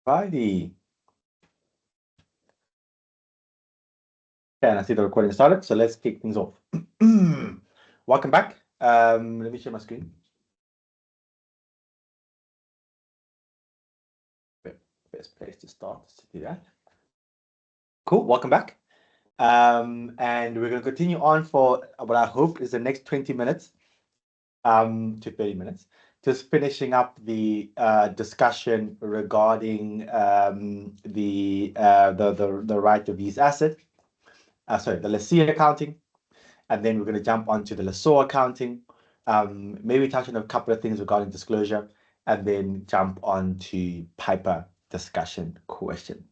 Righty. Okay, and I see the recording started, so let's kick things off. Welcome back. Let me share my screen. Best place to start is to do that. Cool, welcome back. And we're going to continue on for what I hope is the next 20 minutes to 30 minutes, just finishing up the discussion regarding the right of use asset, the lessee accounting, and then we're going to jump onto the lessor accounting, maybe touch on a couple of things regarding disclosure, and then jump on to Piper discussion question.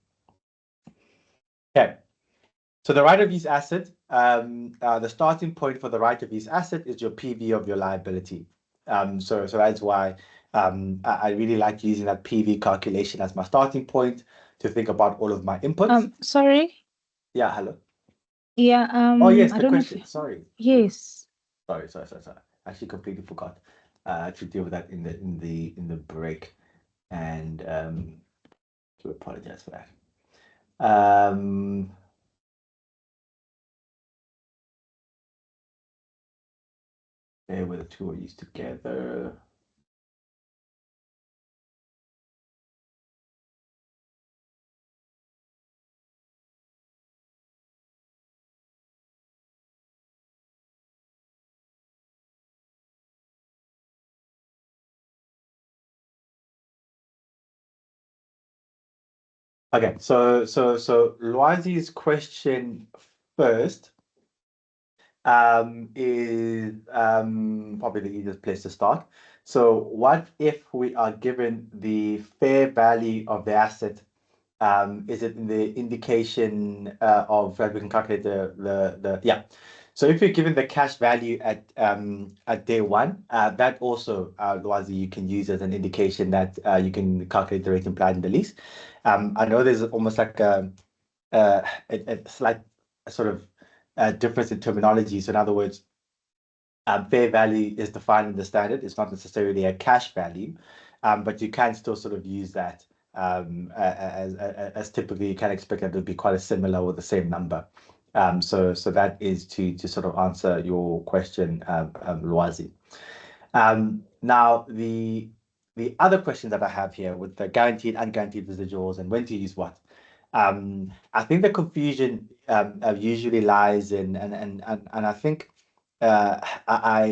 Okay, so the right of use asset, the starting point for the right of use asset is your PV of your liability. So that's why I really like using that PV calculation as my starting point to think about all of my inputs. Sorry. Yeah, hello. Yeah. Oh yes, I the don't question. know if... Sorry. Yes. Sorry. I actually completely forgot to deal with that in the break, and to apologize for that. There were the two are used together. Okay, so Loise's question first is probably the easiest place to start. So what if we are given the fair value of the asset? Is it in the indication of that we can calculate the yeah? So if you're given the cash value at day one, that also Loise, you can use as an indication that you can calculate the rate implied in the lease. I know there's almost like a slight sort of difference in terminology. So in other words, fair value is defined in the standard. It's not necessarily a cash value, but you can still sort of use that as typically you can expect that it would be quite a similar or the same number. So that is to sort of answer your question, Loise. Now the other question that I have here with the guaranteed, unguaranteed residuals and when to use what. I think the confusion usually lies in, and I think I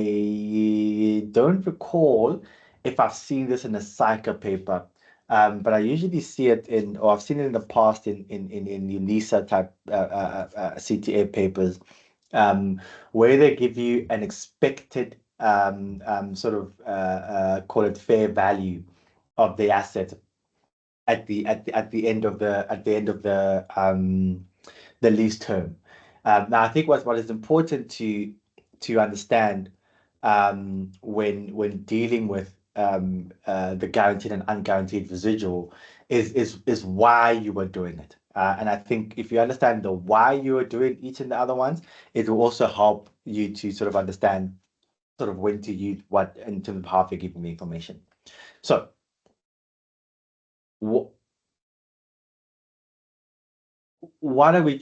don't recall if I've seen this in a psycho paper, but I usually see it in, or I've seen it in the past in UNISA type CTA papers, where they give you an expected sort of call it fair value of the asset at the end of the lease term. Now I think what is important to understand when dealing with the guaranteed and unguaranteed residual is why you were doing it. And I think if you understand the why you are doing each and the other ones, it will also help you to sort of understand sort of when to use what in terms of how you're giving the information. So why are we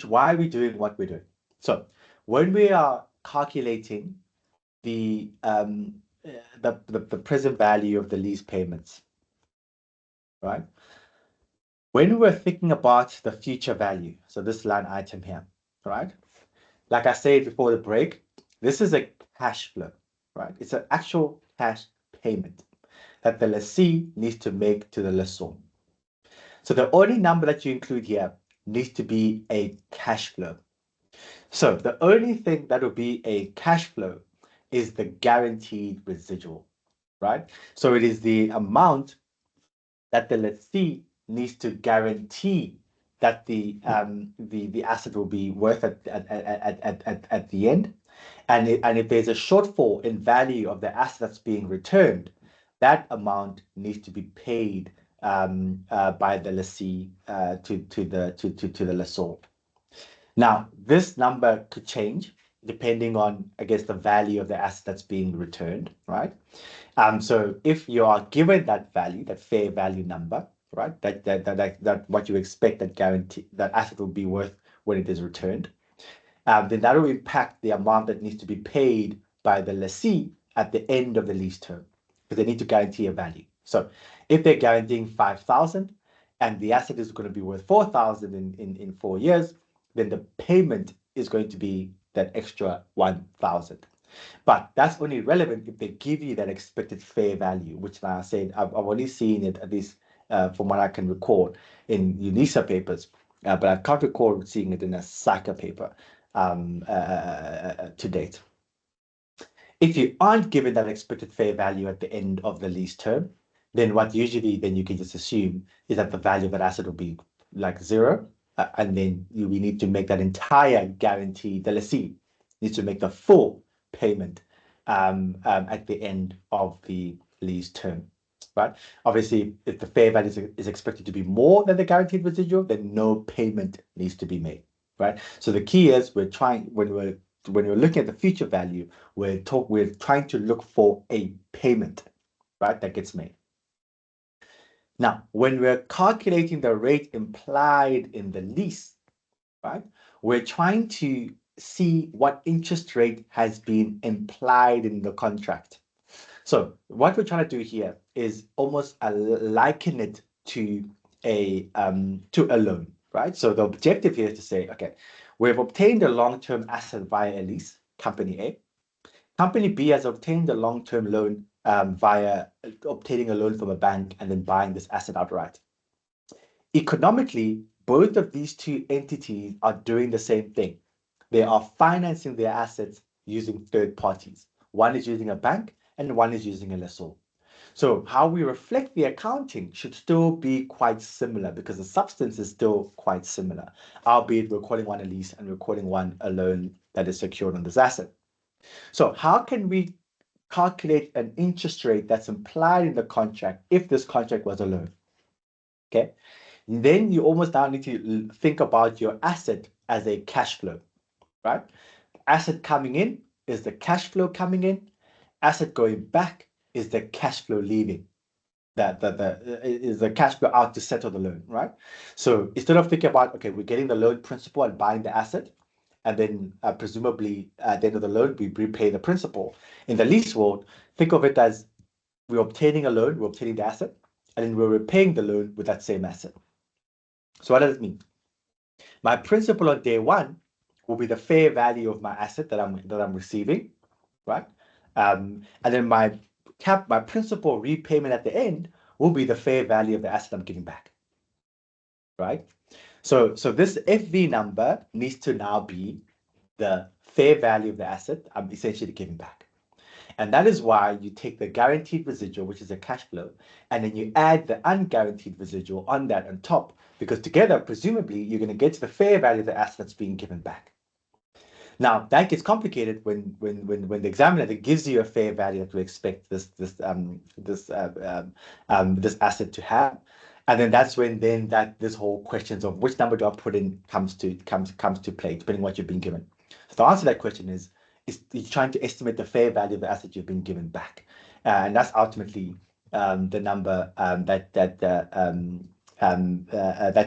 doing what we're doing? So when we are calculating the present value of the lease payments, right? When we're thinking about the future value, so this line item here, right? Like I said before the break, this is a cash flow, right? It's an actual cash payment that the lessee needs to make to the lessor. So the only number that you include here needs to be a cash flow. So the only thing that will be a cash flow is the guaranteed residual, right? So it is the amount that the lessee needs to guarantee that the asset will be worth at the end. And if there's a shortfall in value of the asset that's being returned, that amount needs to be paid by the lessee to the lessor. Now, this number could change depending on, I guess, the value of the asset that's being returned, right? So if you are given that value, that fair value number, right, that what you expect that asset will be worth when it is returned, then that will impact the amount that needs to be paid by the lessee at the end of the lease term, because they need to guarantee a value. So if they're guaranteeing 5,000 and the asset is going to be worth 4,000 in 4 years, then the payment is going to be that extra 1,000. But that's only relevant if they give you that expected fair value, which, like I said, I've only seen it, at least from what I can recall, in UNISA papers, but I can't recall seeing it in a SACA paper to date. If you aren't given that expected fair value at the end of the lease term, then what usually then you can just assume is that the value of that asset will be like zero, and then we need to make that entire guarantee, the lessee needs to make the full payment at the end of the lease term, right? Obviously, if the fair value is expected to be more than the guaranteed residual, then no payment needs to be made, right? So the key is when we're looking at the future value, we're trying to look for a payment, right, that gets made. Now, when we're calculating the rate implied in the lease, right, we're trying to see what interest rate has been implied in the contract. So what we're trying to do here is almost liken it to a loan, right? So the objective here is to say, okay, we've obtained a long-term asset via a lease, company A. Company B has obtained a long-term loan via obtaining a loan from a bank and then buying this asset outright. Economically, both of these two entities are doing the same thing. They are financing their assets using third parties. One is using a bank and one is using a lessor. So how we reflect the accounting should still be quite similar because the substance is still quite similar, albeit we're calling one a lease and we're calling one a loan that is secured on this asset. So how can we calculate an interest rate that's implied in the contract if this contract was a loan? Okay. And then you almost now need to think about your asset as a cash flow, right? Asset coming in is the cash flow coming in. Asset going back is the cash flow leaving. That is the cash flow out to settle the loan, right? So instead of thinking about, okay, we're getting the loan principal and buying the asset, and then presumably at the end of the loan, we repay the principal. In the lease world, think of it as we're obtaining a loan, we're obtaining the asset, and then we're repaying the loan with that same asset. So what does it mean? My principal on day one will be the fair value of my asset that I'm receiving, right? And then my principal repayment at the end will be the fair value of the asset I'm giving back, right? So this FV number needs to now be the fair value of the asset I'm essentially giving back. And that is why you take the guaranteed residual, which is a cash flow, and then you add the unguaranteed residual on that on top, because together, presumably, you're going to get to the fair value of the asset that's being given back. Now, that gets complicated when the examiner that gives you a fair value that we expect this asset to have. And then that's when this whole questions of which number do I put in comes to play, depending on what you've been given. So the answer to that question is you're trying to estimate the fair value of the asset you've been given back, and that's ultimately the number that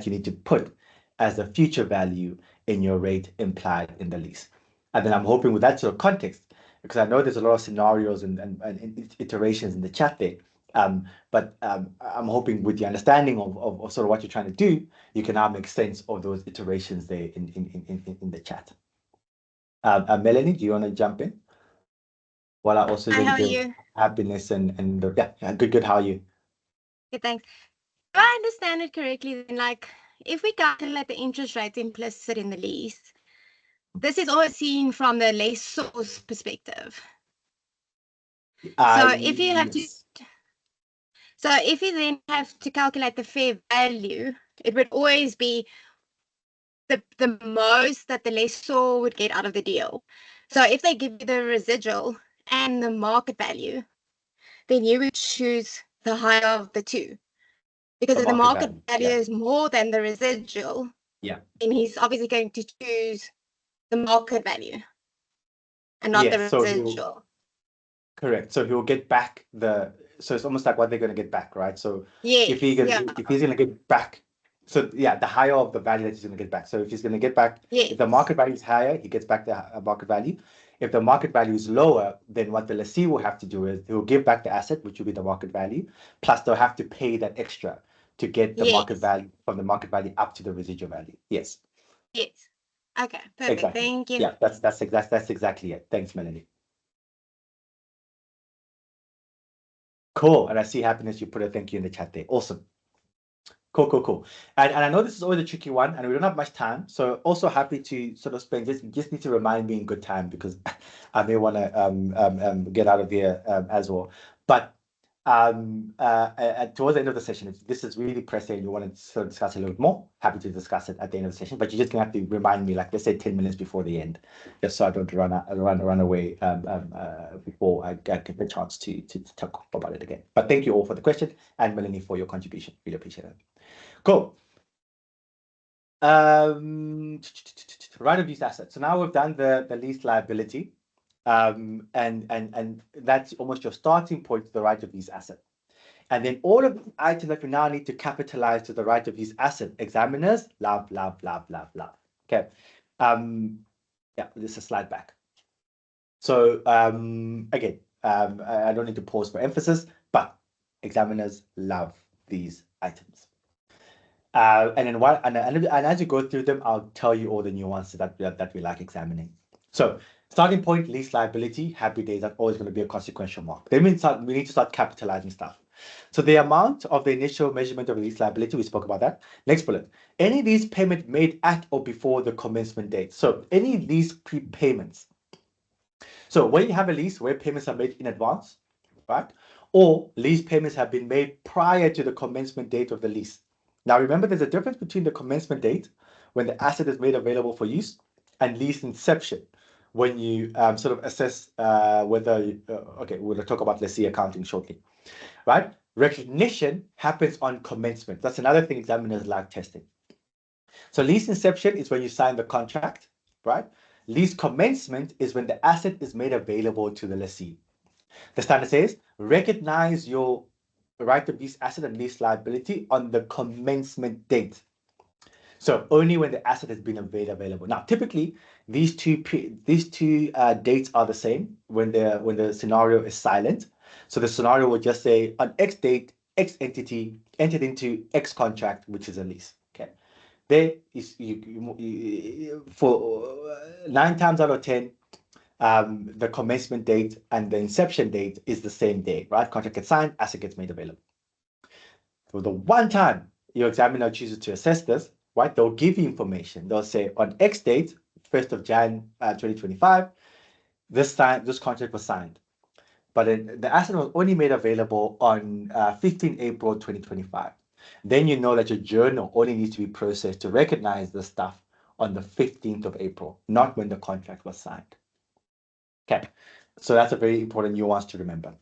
you need to put as the future value in your rate implied in the lease. And then I'm hoping with that sort of context, because I know there's a lot of scenarios and iterations in the chat there. But I'm hoping with the understanding of sort of what you're trying to do, you can now make sense of those iterations there in the chat. Melanie, do you want to jump in? While I also Hi, how are give you? happiness and yeah, good. How are you? Good, thanks. Do I understand it correctly then, like, if we calculate the interest rate implicit in the lease, this is always seen from the lessor's perspective. So if you have to, so if you then have to calculate the fair value, it would always be the most that the lessor would get out of the deal. So if they give you the residual and the market value, then you would choose the higher of the two. Because The if the market market value. value Yeah. is more than the residual, Yeah. then he's obviously going to choose the market value and not the Yes. So residual. correct. So he'll get back so it's almost like what they're going to get back, right? So Yes, yeah, if he's going to get back, so yeah, the higher of the value that he's going to get back. So if he's going to get back, yes, if the market value is higher, he gets back the market value. If the market value is lower, then what the lessee will have to do is he'll give back the asset, which will be the market value, plus they'll have to pay that extra to get the market yes, value from the market value up to the residual value. Yes, yes. Okay, perfect. exactly. Thank you. Yeah, that's exactly it. Thanks, Melanie. Cool. And I see Happiness, you put a thank you in the chat there. Awesome. Cool. And I know this is always a tricky one, and we don't have much time. So also happy to sort of spend just need to remind me in good time because I may want to get out of here as well. But towards the end of the session, if this is really pressing and you want to sort of discuss a little bit more, happy to discuss it at the end of the session. But you're just gonna have to remind me, like let's say 10 minutes before the end, just so I don't run away before I get the chance to talk about it again. But thank you all for the question and Melanie for your contribution. Really appreciate it. Cool. Right of use assets. So now we've done the lease liability, and that's almost your starting point to the right of use asset. And then all of the items that we now need to capitalize to the right of use asset. Examiners, love. Okay. Yeah, this is a slide back. So again, I don't need to pause for emphasis, but examiners love these items. And then and as you go through them, I'll tell you all the nuances that we like examining. So starting point, lease liability, happy days, that's always going to be a consequential mark. Then we need to start capitalizing stuff. So the amount of the initial measurement of lease liability, we spoke about that. Next bullet, any lease payment made at or before the commencement date. So any lease prepayments. So when you have a lease where payments are made in advance, right? Or lease payments have been made prior to the commencement date of the lease. Now, remember, there's a difference between the commencement date, when the asset is made available for use, and lease inception, when you sort of assess whether, okay, we'll talk about lessee accounting shortly, right? Recognition happens on commencement. That's another thing examiners like testing. So lease inception is when you sign the contract, right? Lease commencement is when the asset is made available to the lessee. The standard says, recognize your right of use asset and lease liability on the commencement date. So only when the asset has been made available. Now, typically, these two dates are the same when the scenario is silent. So the scenario will just say on X date, X entity entered into X contract, which is a lease. Okay. There is for 9 times out of 10, the commencement date and the inception date is the same day, right? Contract gets signed, asset gets made available. So the one time your examiner chooses to assess this, right, they'll give you information. They'll say on X date, 1st of Jan 2025, this contract was signed. But the asset was only made available on 15 April 2025. Then you know that your journal only needs to be processed to recognize the stuff on the 15th of April, not when the contract was signed. Okay, so that's a very important nuance to remember.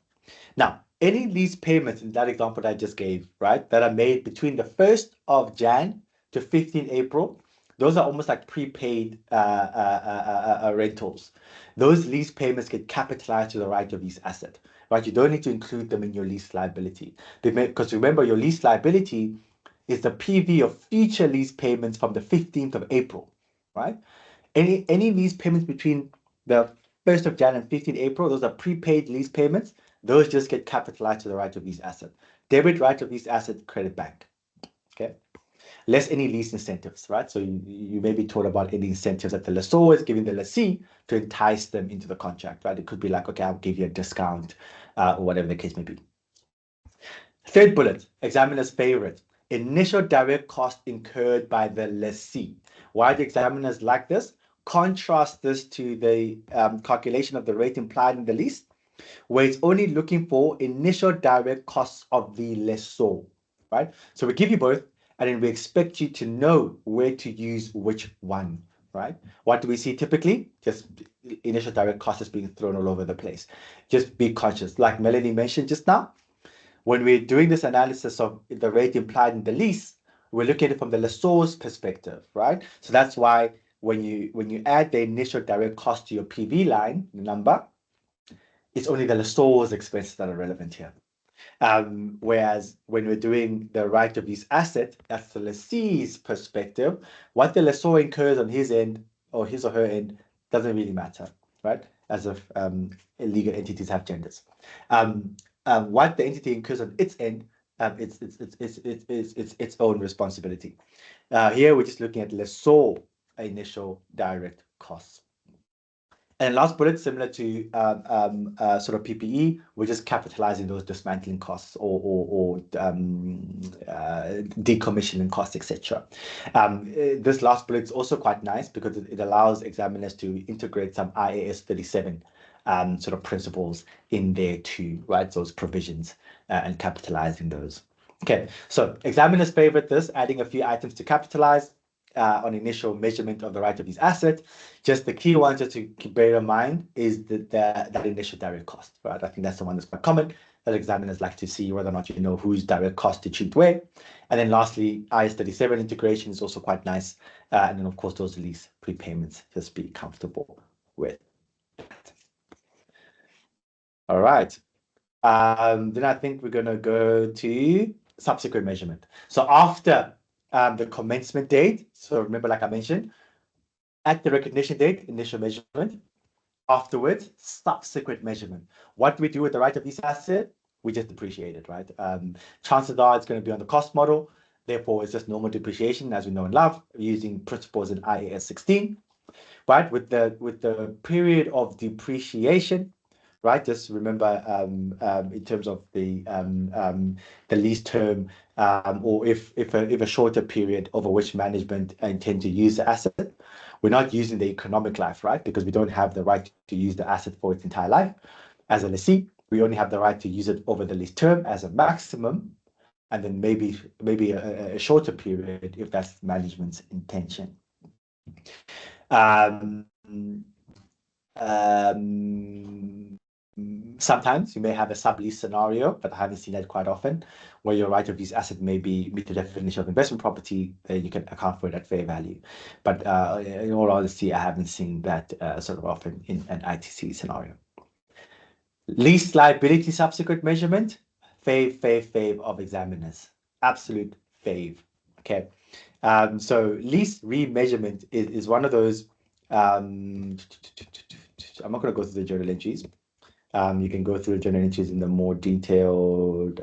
Now, any lease payments in that example that I just gave, right, that are made between the 1st of Jan to 15 April, those are almost like prepaid rentals. Those lease payments get capitalized to the right of use asset, right? You don't need to include them in your lease liability. Because remember, your lease liability is the PV of future lease payments from the 15th of April, right? Any lease payments between the 1st of Jan and 15 April, those are prepaid lease payments. Those just get capitalized to the right of use asset. Debit right of use asset, credit bank. Okay. Less any lease incentives, right? So you may be told about any incentives that the lessor is giving the lessee to entice them into the contract, right? It could be like, okay, I'll give you a discount or whatever the case may be. Third bullet, examiner's favorite, initial direct cost incurred by the lessee. Why do examiners like this? Contrast this to the calculation of the rate implied in the lease, where it's only looking for initial direct costs of the lessor, right? So we give you both, and then we expect you to know where to use which one, right? What do we see typically? Just initial direct cost is being thrown all over the place. Just be conscious. Like Melanie mentioned just now, when we're doing this analysis of the rate implied in the lease, we're looking at it from the lessor's perspective, right? So that's why when you add the initial direct cost to your PV line number, it's only the lessor's expenses that are relevant here. Whereas when we're doing the right of use asset, that's the lessee's perspective. What the lessor incurs on his end or his or her end doesn't really matter, right? As if legal entities have genders. What the entity incurs on its end, it's its own responsibility. Here we're just looking at lessor initial direct costs. And last bullet, similar to sort of PPE, we're just capitalizing those dismantling costs or decommissioning costs, etc. This last bullet is also quite nice because it allows examiners to integrate some IAS 37 sort of principles in there too, right? Those provisions and capitalizing those. Okay, so examiners favorite this, adding a few items to capitalize on initial measurement of the right of use asset. Just the key one just to bear in mind is that initial direct cost, right? I think that's the one that's quite common that examiners like to see whether or not you know whose direct cost to treat where. And then lastly, IAS 37 integration is also quite nice. And then of course, those lease prepayments, just be comfortable with that. All right. Then I think we're going to go to subsequent measurement. So after the commencement date, so remember, like I mentioned, at the recognition date, initial measurement, afterwards, subsequent measurement. What do we do with the right of use asset? We just depreciate it, right? Chances are it's going to be on the cost model. Therefore, it's just normal depreciation, as we know and love, using principles in IAS 16. Right, with the period of depreciation, right? Just remember in terms of the lease term, or if a shorter period over which management intend to use the asset, we're not using the economic life, right? Because we don't have the right to use the asset for its entire life. As a lessee, we only have the right to use it over the lease term as a maximum, and then maybe a shorter period if that's management's intention. Sometimes you may have a sublease scenario, but I haven't seen that quite often, where your right of use asset may meet the definition of investment property, then you can account for it at fair value. But in all honesty, I haven't seen that sort of often in an ITC scenario. Lease liability subsequent measurement, fave of examiners, absolute fave. Okay, so lease remeasurement is one of those. I'm not going to go through the journal entries. You can go through the journal entries in the more detailed.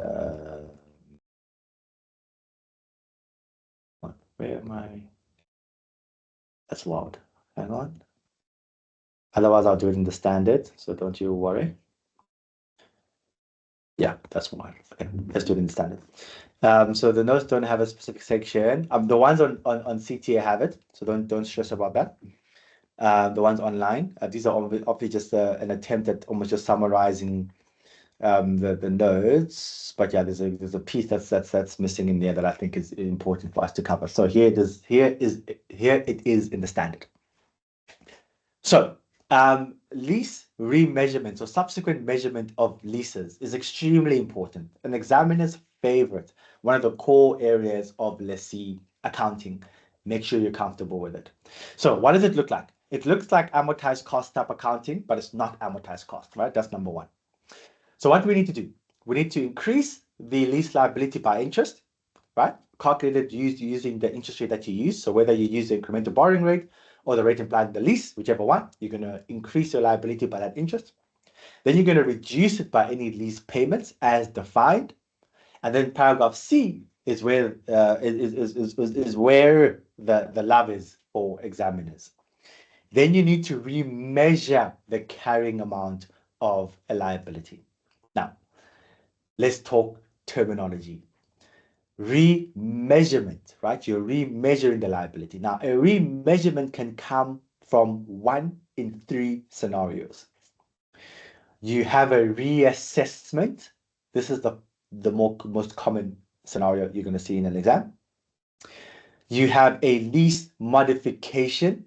Where am I? That's wild. Hang on. Otherwise, I'll do it in the standard, so don't you worry. Yeah, that's wild. Okay, let's do it in the standard. So the notes don't have a specific section. The ones on CTA have it, so don't stress about that. The ones online, these are obviously just an attempt at almost just summarizing the notes. But yeah, there's a piece that's missing in there that I think is important for us to cover. So here it is in the standard. So lease remeasurement or subsequent measurement of leases is extremely important. An examiner's favorite, one of the core areas of lessee accounting. Make sure you're comfortable with it. So what does it look like? It looks like amortized cost type accounting, but it's not amortized cost, right? That's number one. So what do we need to do? We need to increase the lease liability by interest, right? Calculated using the interest rate that you use. So whether you use the incremental borrowing rate or the rate implied in the lease, whichever one, you're going to increase your liability by that interest. Then you're going to reduce it by any lease payments as defined. And then paragraph C is where where the love is for examiners. Then you need to remeasure the carrying amount of a liability. Now, let's talk terminology. Remeasurement, right? You're remeasuring the liability. Now, a remeasurement can come from 1 in 3 scenarios. You have a reassessment. This is the most common scenario you're going to see in an exam. You have a lease modification.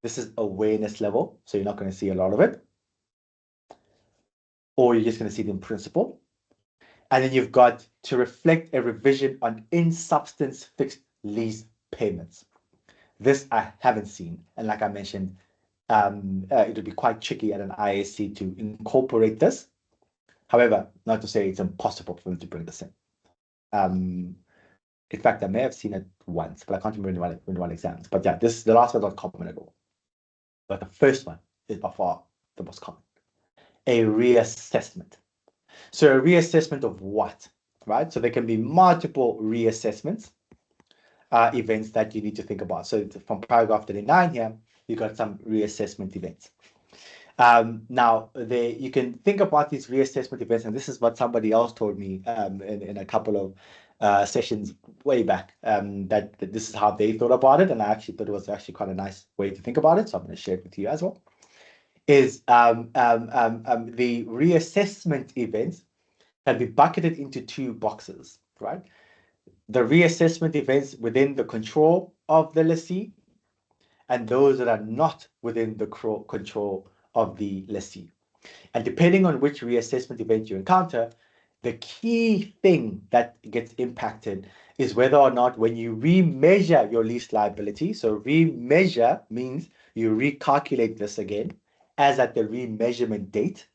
This is awareness level, so you're not going to see a lot of it. Or you're just going to see it in principle. And then you've got to reflect a revision on in-substance fixed lease payments. This I haven't seen. And like I mentioned, it would be quite tricky at an IAC to incorporate this. However, not to say it's impossible for them to bring this in. In fact, I may have seen it once, but I can't remember in one exam. But yeah, the last one's not common at all. But the first one is by far the most common. A reassessment. So a reassessment of what, right? So there can be multiple reassessments, events that you need to think about. So from paragraph 39 here, you got some reassessment events. Now, you can think about these reassessment events, and this is what somebody else told me in a couple of sessions way back, that this is how they thought about it, and I actually thought it was actually quite a nice way to think about it, so I'm going to share it with you as well. Is the reassessment events can be bucketed into two boxes, right? The reassessment events within the control of the lessee, and those that are not within the control of the lessee. And depending on which reassessment event you encounter, the key thing that gets impacted is whether or not when you remeasure your lease liability, so remeasure means you recalculate this again as at the remeasurement date,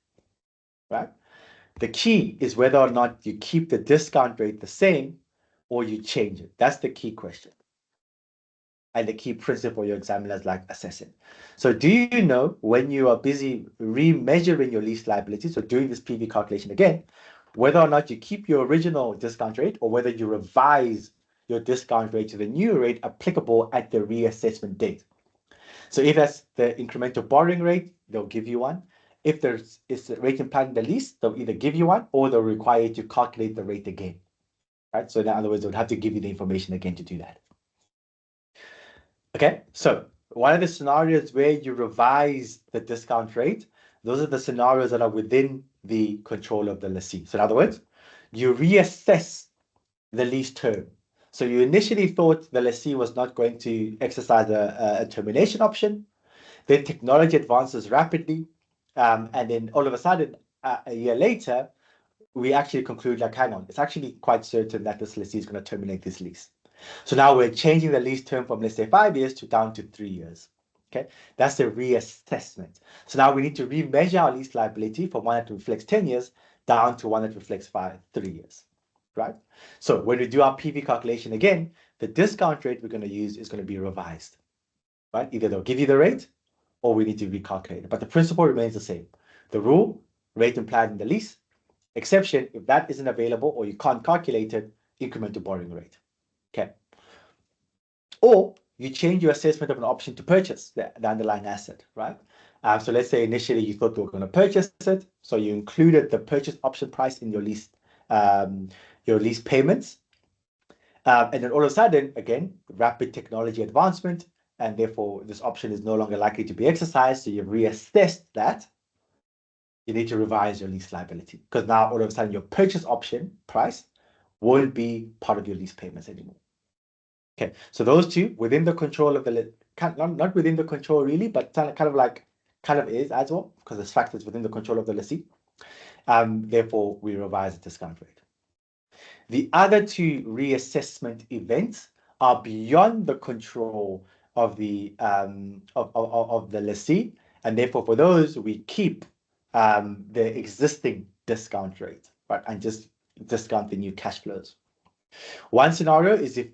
right? The key is whether or not you keep the discount rate the same or you change it. That's the key question. And the key principle your examiners like assessing. So do you know when you are busy remeasuring your lease liability, so doing this PV calculation again, whether or not you keep your original discount rate or whether you revise your discount rate to the new rate applicable at the reassessment date? So if that's the incremental borrowing rate, they'll give you one. If there's is the rate implied in the lease, they'll either give you one or they'll require you to calculate the rate again. Right? So in other words, they would have to give you the information again to do that. Okay, so what are the scenarios where you revise the discount rate? Those are the scenarios that are within the control of the lessee. So in other words, you reassess the lease term. So you initially thought the lessee was not going to exercise a termination option. Then technology advances rapidly. And then all of a sudden, a year later, we actually conclude like, hang on, it's actually quite certain that this lessee is going to terminate this lease. So now we're changing the lease term from, let's say, 5 years to down to 3 years. Okay, that's the reassessment. So now we need to remeasure our lease liability from one that reflects 10 years down to one that reflects 3 years, right? So when we do our PV calculation again, the discount rate we're going to use is going to be revised, right? Either they'll give you the rate or we need to recalculate it. But the principle remains the same. The rule, rate implied in the lease, exception, if that isn't available or you can't calculate it, incremental borrowing rate. Okay. Or you change your assessment of an option to purchase the underlying asset, right? So let's say initially you thought you were going to purchase it, so you included the purchase option price in your lease payments, and then all of a sudden, again, rapid technology advancement, and therefore this option is no longer likely to be exercised. So you've reassessed that. You need to revise your lease liability because now all of a sudden your purchase option price won't be part of your lease payments anymore. Okay, so those two within the control of the not within the control really, but kind of is as well because it's factors within the control of the lessee. Therefore, we revise the discount rate. The other two reassessment events are beyond the control of the lessee, and therefore for those we keep the existing discount rate, right, and just discount the new cash flows. One scenario is if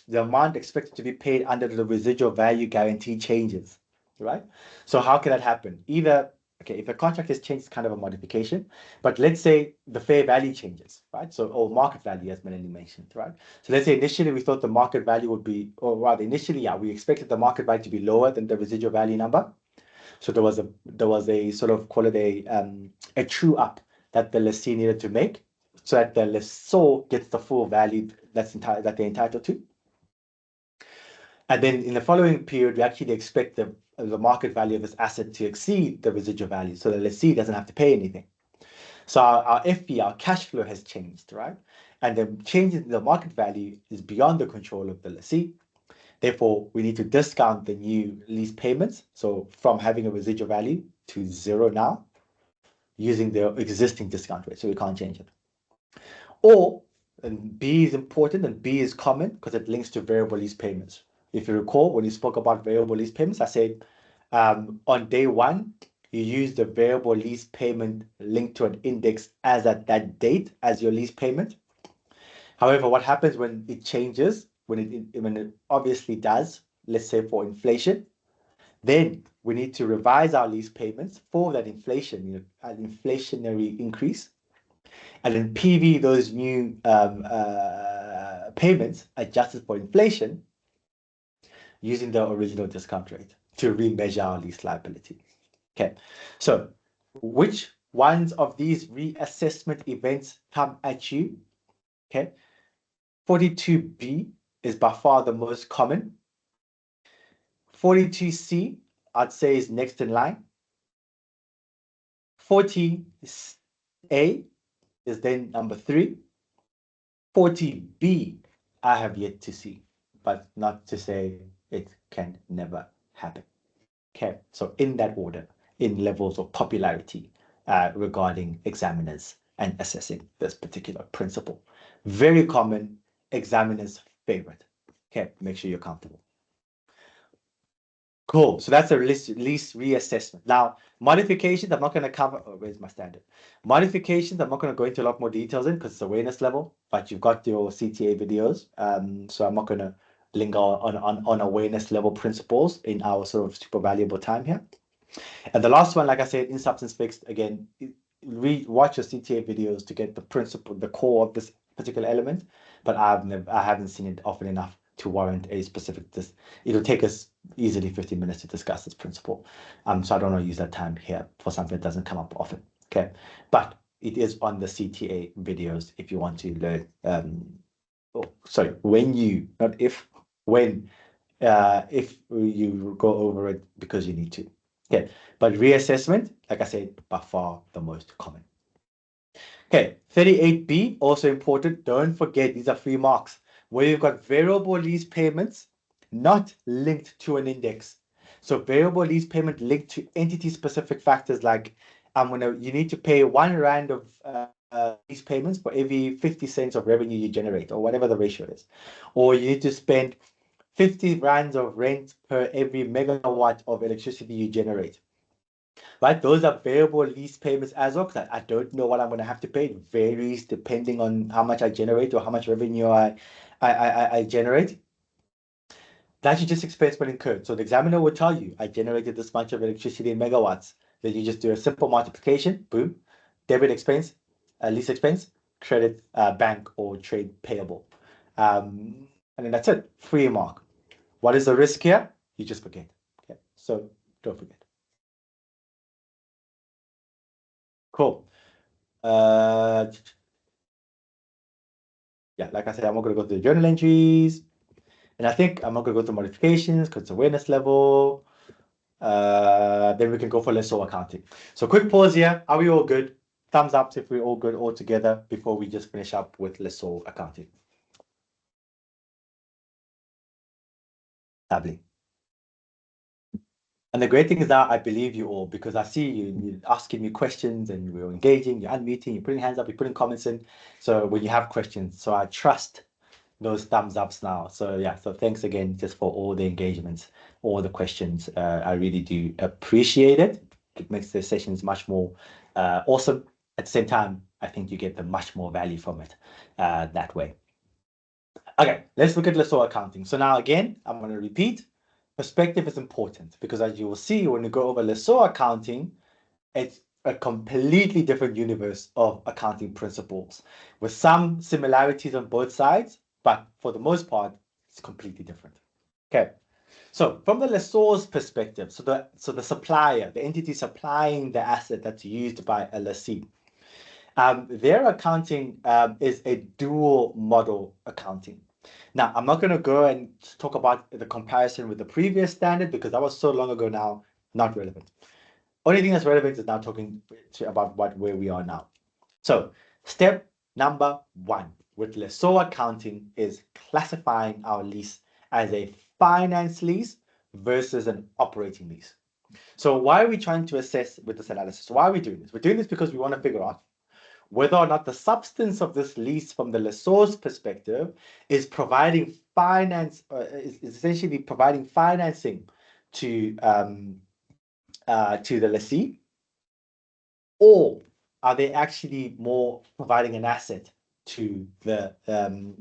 the amount expected to be paid under the residual value guarantee changes, right? So how can that happen? Either, okay, if a contract has changed, it's kind of a modification, but let's say the fair value changes, right? So, or market value, as Melanie mentioned, right? So let's say initially we thought the market value would be, or rather initially, yeah, we expected the market value to be lower than the residual value number. So there was a sort of, call it a true up that the lessee needed to make so that the lessor gets the full value that they're entitled to. And then in the following period, we actually expect the market value of this asset to exceed the residual value, so the lessee doesn't have to pay anything. So our FV, our cash flow has changed, right? And the change in the market value is beyond the control of the lessee. Therefore, we need to discount the new lease payments. So from having a residual value to 0 now, using the existing discount rate. So we can't change it. Or, and B is important and B is common because it links to variable lease payments. If you recall, when you spoke about variable lease payments, I said on day one, you use the variable lease payment linked to an index as at that date as your lease payment. However, what happens when it changes, when it obviously does, let's say for inflation, then we need to revise our lease payments for that inflation, an inflationary increase, and then PV those new payments adjusted for inflation using the original discount rate to remeasure our lease liability. Okay, so which ones of these reassessment events come at you? Okay, 42B is by far the most common. 42C, I'd say, is next in line. 40A is then number 3. 40B, I have yet to see, but not to say it can never happen. Okay, so in that order, in levels of popularity regarding examiners and assessing this particular principle. Very common, examiner's favorite. Okay, make sure you're comfortable. Cool. So that's a lease reassessment. Now, modifications, I'm not going to cover. Oh, where's my standard? Modifications, I'm not going to go into a lot more details in because it's awareness level, but you've got your CTA videos. So I'm not going to linger on awareness level principles in our sort of super valuable time here. And the last one, like I said, in substance fixed, again, watch your CTA videos to get the principle, the core of this particular element. But I haven't seen it often enough to warrant a specific. It'll take us easily 15 minutes to discuss this principle. So I don't want to use that time here for something that doesn't come up often. Okay, but it is on the CTA videos if you want to learn. When if you go over it because you need to. Okay, but reassessment, like I said, by far the most common. Okay, 38B, also important. Don't forget, these are 3 marks. Where you've got variable lease payments not linked to an index. So variable lease payment linked to entity-specific factors like you need to pay 1 rand of lease payments for every 50 cents of revenue you generate, or whatever the ratio is. Or you need to spend 50 rands of rent per every megawatt of electricity you generate. Right, those are variable lease payments as well. I don't know what I'm going to have to pay. It varies depending on how much I generate or how much revenue I generate. That you just expense when incurred. So the examiner will tell you, I generated this much of electricity in megawatts. Then you just do a simple multiplication, boom, debit expense, lease expense, credit, bank or trade payable. And then that's it, 3 mark. What is the risk here? You just forget. Okay, so don't forget. Cool. Yeah, like I said, I'm not going to go through the journal entries. And I think I'm not going to go through modifications because it's awareness level. Then we can go for lessor accounting. So quick pause here. Are we all good? Thumbs up if we're all good all together before we just finish up with lessor accounting. Lovely. And the great thing is that I believe you all because I see you're asking me questions and we're engaging, you're unmuting, you're putting hands up, you're putting comments in. So when you have questions, so I trust those thumbs ups now. So yeah, so thanks again just for all the engagements, all the questions. I really do appreciate it. It makes the sessions much more awesome. At the same time, I think you get the much more value from it that way. Okay, let's look at lessor accounting. So now again, I'm going to repeat. Perspective is important because as you will see when you go over lessor accounting, it's a completely different universe of accounting principles with some similarities on both sides, but for the most part, it's completely different. Okay, so from the lessor's perspective, so the supplier, the entity supplying the asset that's used by a lessee, their accounting is a dual model accounting. Now, I'm not going to go and talk about the comparison with the previous standard because that was so long ago now, not relevant. Only thing that's relevant is now talking about where we are now. So step number 1 with lessor accounting is classifying our lease as a finance lease versus an operating lease. So why are we trying to assess with this analysis? Why are we doing this? We're doing this because we want to figure out whether or not the substance of this lease from the lessor's perspective is providing finance, is essentially providing financing to the lessee, or are they actually more providing an asset to the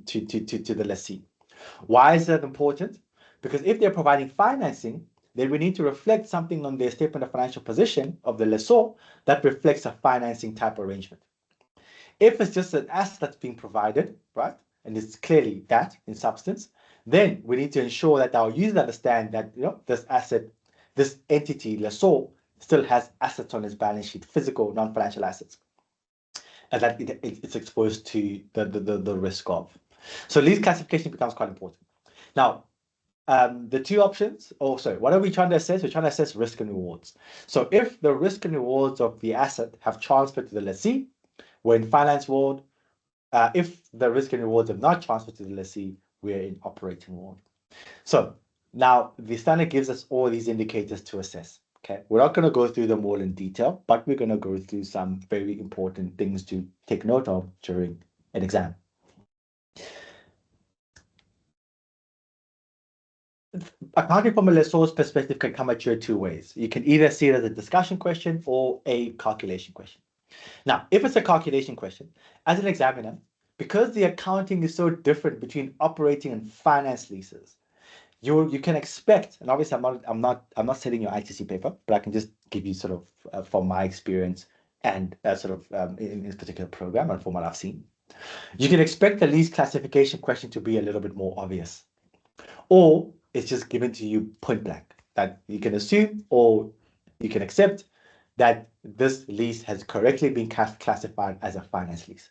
to the lessee? Why is that important? Because if they're providing financing, then we need to reflect something on their statement of financial position of the lessor that reflects a financing type arrangement. If it's just an asset that's being provided, right, and it's clearly that in substance, then we need to ensure that our users understand that this asset, this entity, lessor, still has assets on its balance sheet, physical, non-financial assets, and that it's exposed to the risk of. So lease classification becomes quite important. Now, the two options, what are we trying to assess? We're trying to assess risk and rewards. So if the risk and rewards of the asset have transferred to the lessee, we're in finance world. If the risk and rewards have not transferred to the lessee, we're in operating world. So now the standard gives us all these indicators to assess. Okay, we're not going to go through them all in detail, but we're going to go through some very important things to take note of during an exam. Accounting from a lessor's perspective can come at you two ways. You can either see it as a discussion question or a calculation question. Now, if it's a calculation question, as an examiner, because the accounting is so different between operating and finance leases, you can expect, and obviously I'm not setting your ITC paper, but I can just give you sort of from my experience and in this particular program and from what I've seen, you can expect the lease classification question to be a little bit more obvious, or it's just given to you point blank that you can assume or you can accept that this lease has correctly been classified as a finance lease.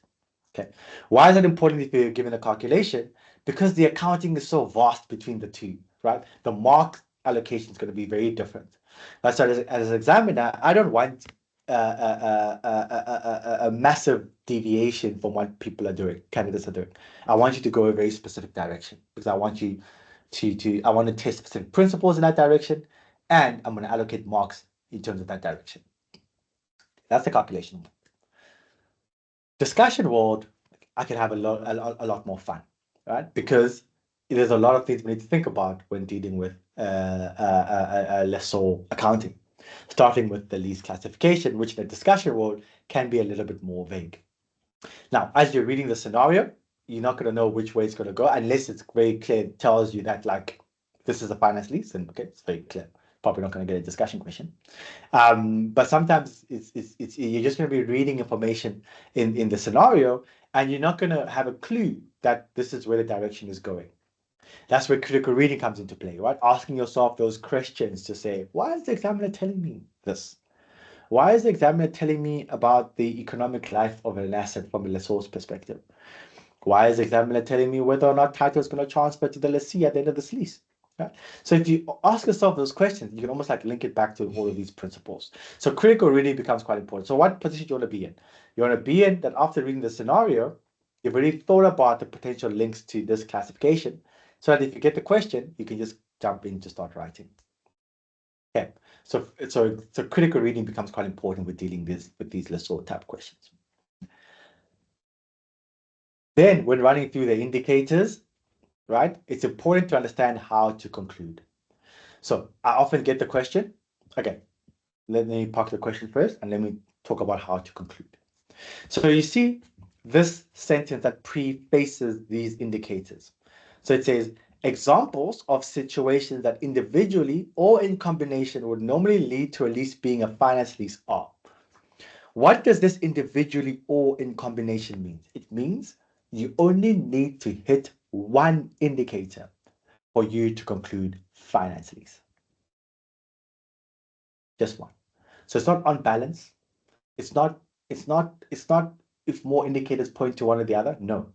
Okay, why is it important if you're given a calculation? Because the accounting is so vast between the two, right? The mark allocation is going to be very different. So as an examiner, I don't want a massive deviation from what people are doing, candidates are doing. I want you to go a very specific direction because I want you I want to test specific principles in that direction, and I'm going to allocate marks in terms of that direction. That's the calculation. Discussion world, I can have a lot more fun, right? Because there's a lot of things we need to think about when dealing with lessor accounting, starting with the lease classification, which in the discussion world can be a little bit more vague. Now, as you're reading the scenario, you're not going to know which way it's going to go unless it's very clear, it tells you that like this is a finance lease, and okay, it's very clear. Probably not going to get a discussion question. But sometimes you're just going to be reading information in the scenario, and you're not going to have a clue that this is where the direction is going. That's where critical reading comes into play, right? Asking yourself those questions to say, why is the examiner telling me this? Why is the examiner telling me about the economic life of an asset from a lessor's perspective? Why is the examiner telling me whether or not title is going to transfer to the lessee at the end of this lease? Right? So if you ask yourself those questions, you can almost like link it back to all of these principles. So critical reading becomes quite important. So what position do you want to be in? You want to be in that after reading the scenario, you've already thought about the potential links to this classification, so that if you get the question, you can just jump in to start writing. Okay, so critical reading becomes quite important with dealing with these lessor type questions. Then when running through the indicators, right, it's important to understand how to conclude. So I often get the question. Okay, let me park the question first and let me talk about how to conclude. So you see this sentence that prefaces these indicators. So it says, examples of situations that individually or in combination would normally lead to a lease being a finance lease are. What does this individually or in combination mean? It means you only need to hit one indicator for you to conclude finance lease. Just one. So it's not on balance. It's not if more indicators point to one or the other. No.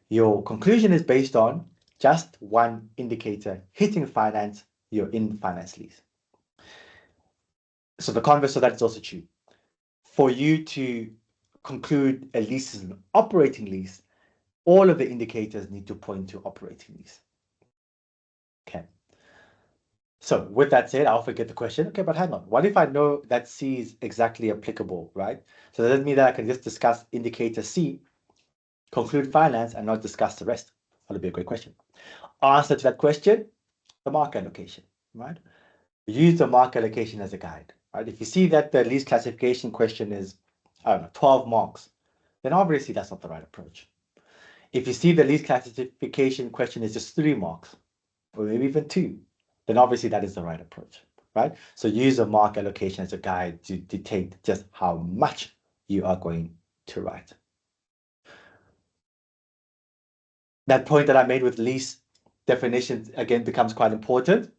Your conclusion is based on just one indicator hitting finance, you're in finance lease. So the converse of that is also true. For you to conclude a lease is an operating lease, all of the indicators need to point to operating lease. Okay. So with that said, I often get the question, okay, but hang on, what if I know that C is exactly applicable, right? So does that mean that I can just discuss indicator C, conclude finance, and not discuss the rest? That'll be a great question. Answer to that question, the mark allocation, right? Use the mark allocation as a guide, right? If you see that the lease classification question is, I don't know, 12 marks, then obviously that's not the right approach. If you see the lease classification question is just 3 marks, or maybe even 2, then obviously that is the right approach, right? So use a mark allocation as a guide to dictate just how much you are going to write. That point that I made with lease definitions again becomes quite important.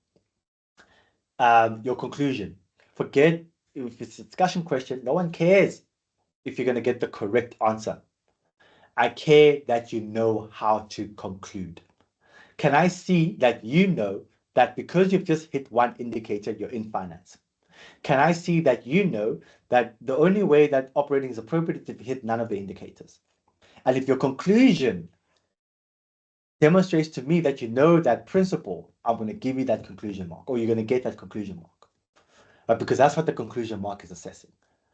Your conclusion. Forget if it's a discussion question, no one cares if you're going to get the correct answer. I care that you know how to conclude. Can I see that you know that because you've just hit one indicator, you're in finance? Can I see that you know that the only way that operating is appropriate is if you hit none of the indicators? And if your conclusion demonstrates to me that you know that principle, I'm going to give you that conclusion mark, or you're going to get that conclusion mark. But because that's what the conclusion mark is assessing.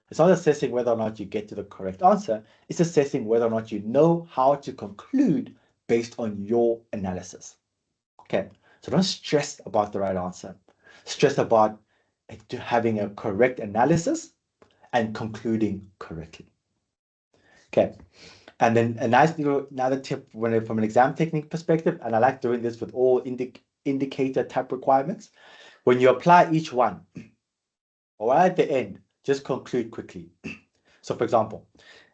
It's not assessing whether or not you get to the correct answer. It's assessing whether or not you know how to conclude based on your analysis. Okay, so don't stress about the right answer. Stress about having a correct analysis and concluding correctly. Okay, and then a nice little another tip from an exam technique perspective, and I like doing this with all indicator type requirements. When you apply each one, or at the end, just conclude quickly. So for example,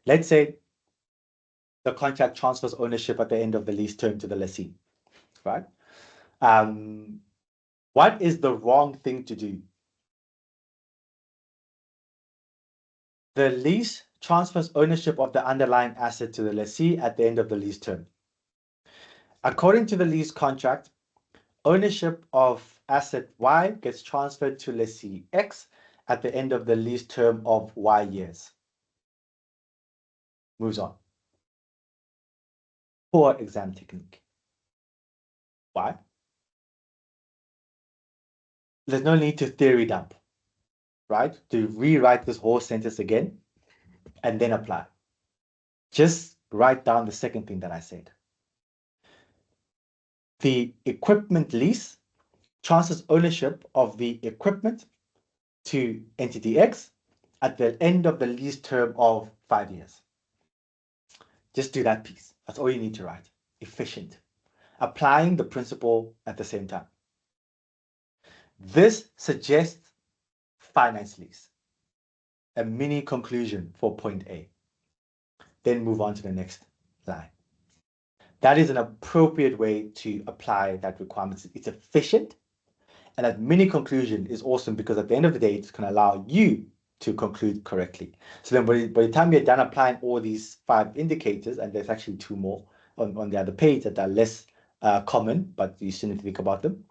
let's say the contract transfers ownership at the end of the lease term to the lessee, right? What is the wrong thing to do? The lease transfers ownership of the underlying asset to the lessee at the end of the lease term. According to the lease contract, ownership of asset Y gets transferred to lessee X at the end of the lease term of Y years. Moves on. Poor exam technique. Why? There's no need to theory dump, right? To rewrite this whole sentence again and then apply. Just write down the second thing that I said. The equipment lease transfers ownership of the equipment to entity X at the end of the lease term of 5 years. Just do that piece. That's all you need to write. Efficient. Applying the principle at the same time. This suggests finance lease. A mini conclusion for point A. Then move on to the next line. That is an appropriate way to apply that requirement. It's efficient. And that mini conclusion is awesome because at the end of the day, it's going to allow you to conclude correctly. So then by the time you're done applying all these 5 indicators, and there's actually 2 more on the other page that are less common, but you still need to think about them.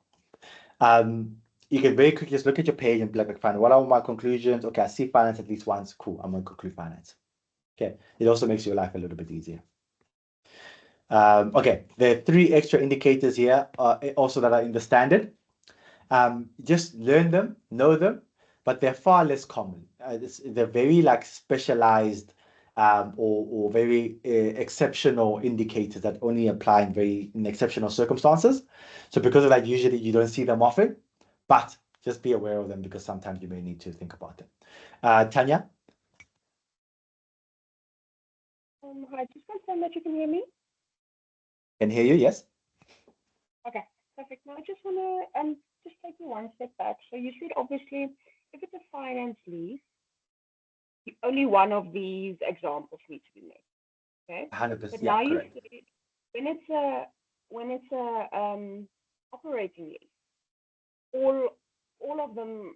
You can very quickly just look at your page and be like, fine, what are my conclusions? Okay, I see finance at least once. Cool, I'm going to conclude finance. Okay, it also makes your life a little bit easier. Okay, there are 3 extra indicators here also that are in the standard. Just learn them, know them, but they're far less common. They're very like specialized or very exceptional indicators that only apply in exceptional circumstances. So because of that, usually you don't see them often, but just be aware of them because sometimes you may need to think about them. Tanya? Hi, just confirm that you can hear me. Can hear you, yes? Okay, perfect. Now I just want to just take you one step back. So you said obviously if it's a finance lease, only one of these examples need to be made. Okay. 100%. But Yeah, now you correct. said when it's a operating lease, all of them.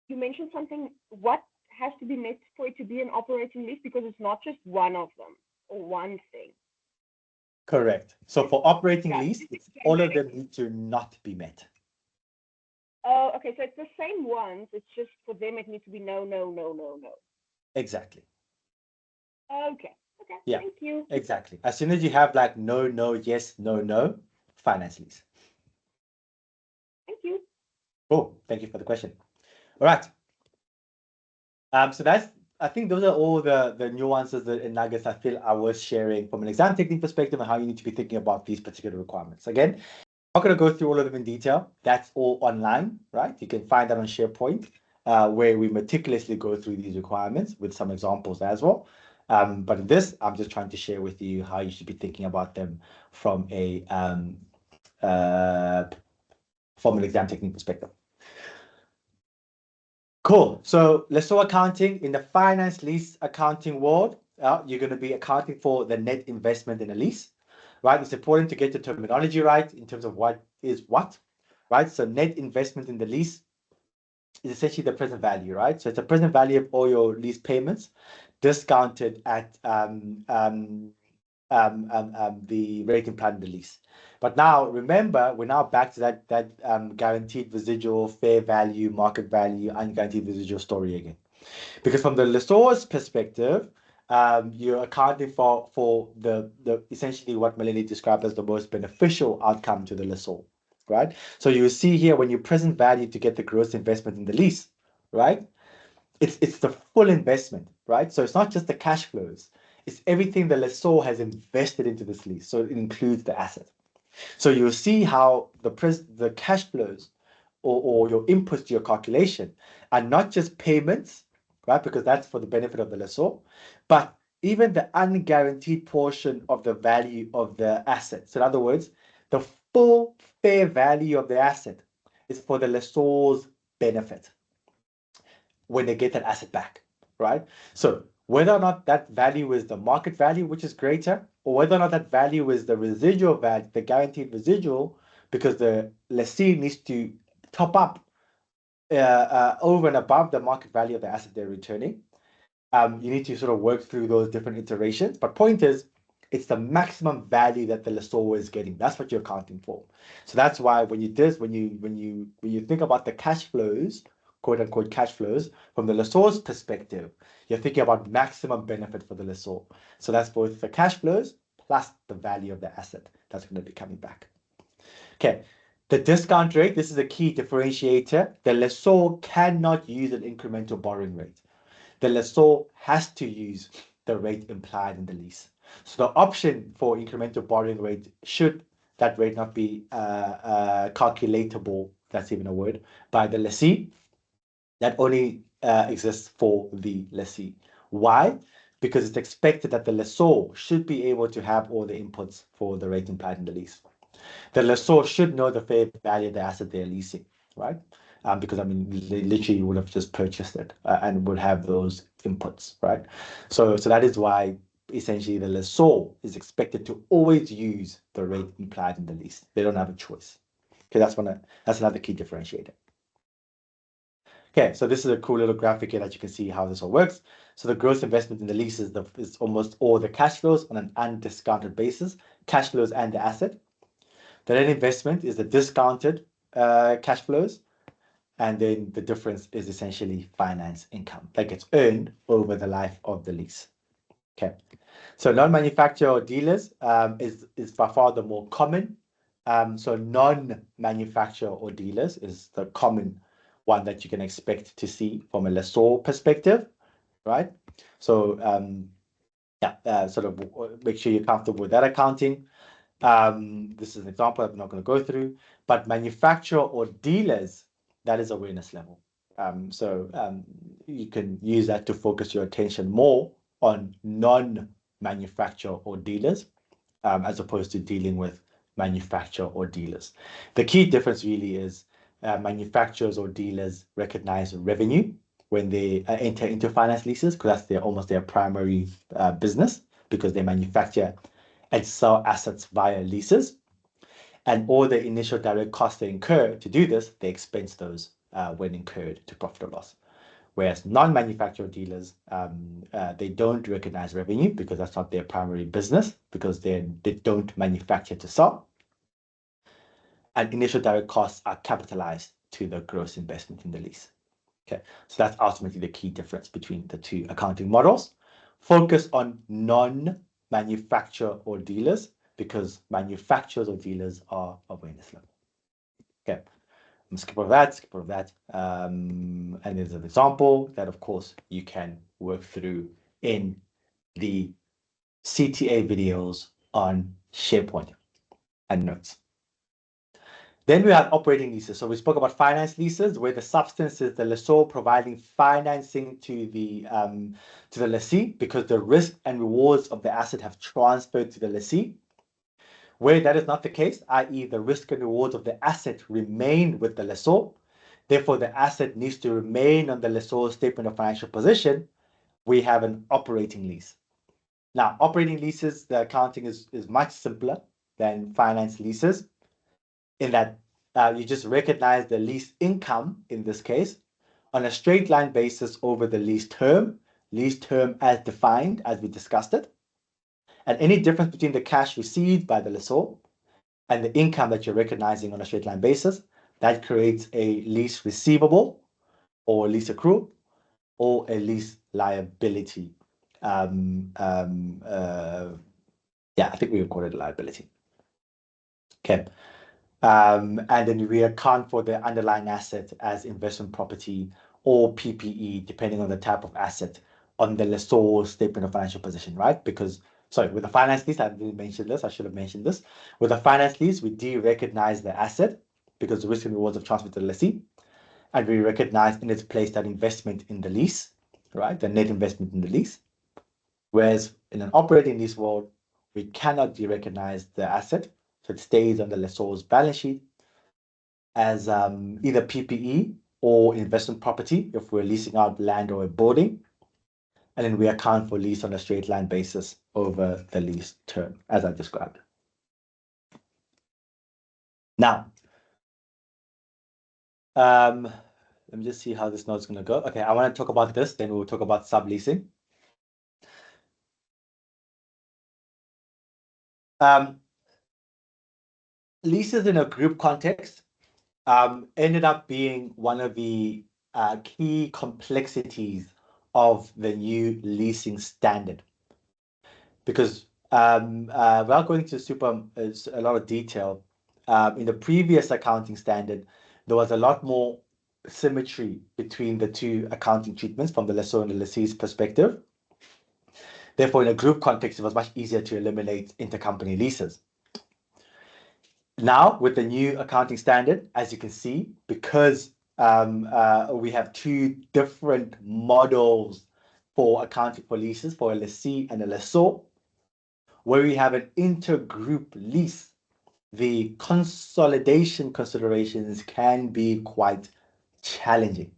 You mentioned something. What has to be met for it to be an operating lease? Because it's not just one of them or one thing. Correct. So for operating Yeah, lease, all of them need to not be met. Oh, okay. So it's the same ones. It's just for them it needs to be no, no, no, no, no. Exactly. Okay. Okay. Yeah. Thank you. Exactly. As soon as you have like no, no, yes, no, no, finance lease. Thank you. Cool. Thank you for the question. All right. So that's, I think those are all the nuances and nuggets I feel I was sharing from an exam technique perspective and how you need to be thinking about these particular requirements. Again, I'm not going to go through all of them in detail. That's all online, right? You can find that on SharePoint, where we meticulously go through these requirements with some examples as well. But in this, I'm just trying to share with you how you should be thinking about them from an exam technique perspective. Cool. So lessor accounting in the finance lease accounting world, you're going to be accounting for the net investment in a lease, right? It's important to get the terminology right in terms of what is what, right? So net investment in the lease is essentially the present value, right? So it's the present value of all your lease payments discounted at the rate implied in the lease. But now remember, we're now back to that guaranteed residual, fair value, market value, unguaranteed residual story again. Because from the lessor's perspective, you're accounting for the essentially what Melanie described as the most beneficial outcome to the lessor, right? So you see here when you present value to get the gross investment in the lease, right? It's the full investment, right? So it's not just the cash flows, it's everything the lessor has invested into this lease. So it includes the asset. So you'll see how the cash flows or your inputs to your calculation are not just payments, right? Because that's for the benefit of the lessor, but even the unguaranteed portion of the value of the asset. So in other words, the full fair value of the asset is for the lessor's benefit when they get that asset back, right? So whether or not that value is the market value, which is greater, or whether or not that value is the residual value, the guaranteed residual, because the lessee needs to top up over and above the market value of the asset they're returning. You need to sort of work through those different iterations. But point is, it's the maximum value that the lessor is getting. That's what you're accounting for. So that's why when you think about the cash flows, quote unquote cash flows, from the lessor's perspective, you're thinking about maximum benefit for the lessor. So that's both the cash flows plus the value of the asset that's going to be coming back. Okay. The discount rate, this is a key differentiator. The lessor cannot use an incremental borrowing rate. The lessor has to use the rate implied in the lease. So the option for incremental borrowing rate, should that rate not be calculatable, that's even a word, by the lessee, that only exists for the lessee. Why? Because it's expected that the lessor should be able to have all the inputs for the rate implied in the lease. The lessor should know the fair value of the asset they're leasing, right? Because I mean, they literally would have just purchased it and would have those inputs, right? So that is why essentially the lessor is expected to always use the rate implied in the lease. They don't have a choice. Okay, that's another key differentiator. Okay, so this is a cool little graphic here that you can see how this all works. So the gross investment in the lease is almost all the cash flows on an undiscounted basis, cash flows and the asset. The net investment is the discounted cash flows, and then the difference is essentially finance income that gets earned over the life of the lease. Okay, so non-manufacturer or dealers is by far the more common. So non-manufacturer or dealers is the common one that you can expect to see from a lessor perspective, right? So sort of make sure you're comfortable with that accounting. This is an example I'm not going to go through, but manufacturer or dealers, that is awareness level. You can use that to focus your attention more on non-manufacturer or dealers, as opposed to dealing with manufacturer or dealers. The key difference really is manufacturers or dealers recognize revenue when they enter into finance leases, because that's almost their primary business, because they manufacture and sell assets via leases. And all the initial direct costs they incur to do this, they expense those when incurred to profit or loss. Whereas non-manufacturer dealers, they don't recognize revenue because that's not their primary business, because they don't manufacture to sell. And initial direct costs are capitalized to the gross investment in the lease. Okay, so that's ultimately the key difference between the two accounting models. Focus on non-manufacturer or dealers, because manufacturers or dealers are awareness level. Okay, skip over that, skip over that. And there's an example that, of course, you can work through in the CTA videos on SharePoint and notes. Then we have operating leases. So we spoke about finance leases, where the substance is the lessor providing financing to the lessee because the risk and rewards of the asset have transferred to the lessee. Where that is not the case, i.e. the risk and rewards of the asset remain with the lessor, therefore the asset needs to remain on the lessor's statement of financial position, we have an operating lease. Now, operating leases, the accounting is much simpler than finance leases in that you just recognize the lease income, in this case, on a straight line basis over the lease term as defined, as we discussed it. And any difference between the cash received by the lessor and the income that you're recognizing on a straight line basis, that creates a lease receivable or lease accrual or a lease liability. Yeah, I think we would call it a liability. Okay. And then we account for the underlying asset as investment property or PPE, depending on the type of asset on the lessor's statement of financial position, right? Because, sorry, with the finance lease, I didn't mention this, I should have mentioned this. With the finance lease, we de-recognize the asset because the risk and rewards have transferred to the lessee. And we recognize in its place that investment in the lease, right? The net investment in the lease. Whereas in an operating lease world, we cannot de-recognize the asset. So it stays on the lessor's balance sheet as either PPE or investment property if we're leasing out land or a building. And then we account for lease on a straight line basis over the lease term, as I described. Now, let me just see how this note's going to go. Okay, I want to talk about this, then we'll talk about subleasing. Leases in a group context ended up being one of the key complexities of the new leasing standard. Because without going into a lot of detail, in the previous accounting standard, there was a lot more symmetry between the two accounting treatments from the lessor and the lessee's perspective. Therefore, in a group context, it was much easier to eliminate intercompany leases. Now, with the new accounting standard, as you can see, because we have two different models for accounting for leases, for a lessee and a lessor, where we have an intergroup lease, the consolidation considerations can be quite challenging.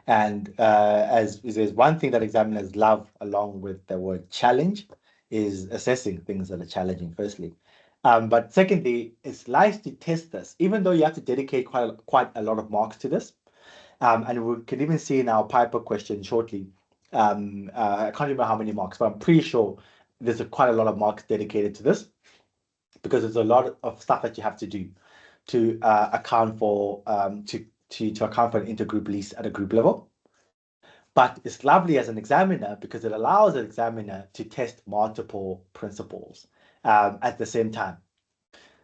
And as there's one thing that examiners love along with the word challenge is assessing things that are challenging, firstly. But secondly, it's nice to test this, even though you have to dedicate quite a lot of marks to this. And we can even see in our Piper question shortly. I can't remember how many marks, but I'm pretty sure there's quite a lot of marks dedicated to this because there's a lot of stuff that you have to do to account for to account for an intergroup lease at a group level. But it's lovely as an examiner because it allows an examiner to test multiple principles at the same time.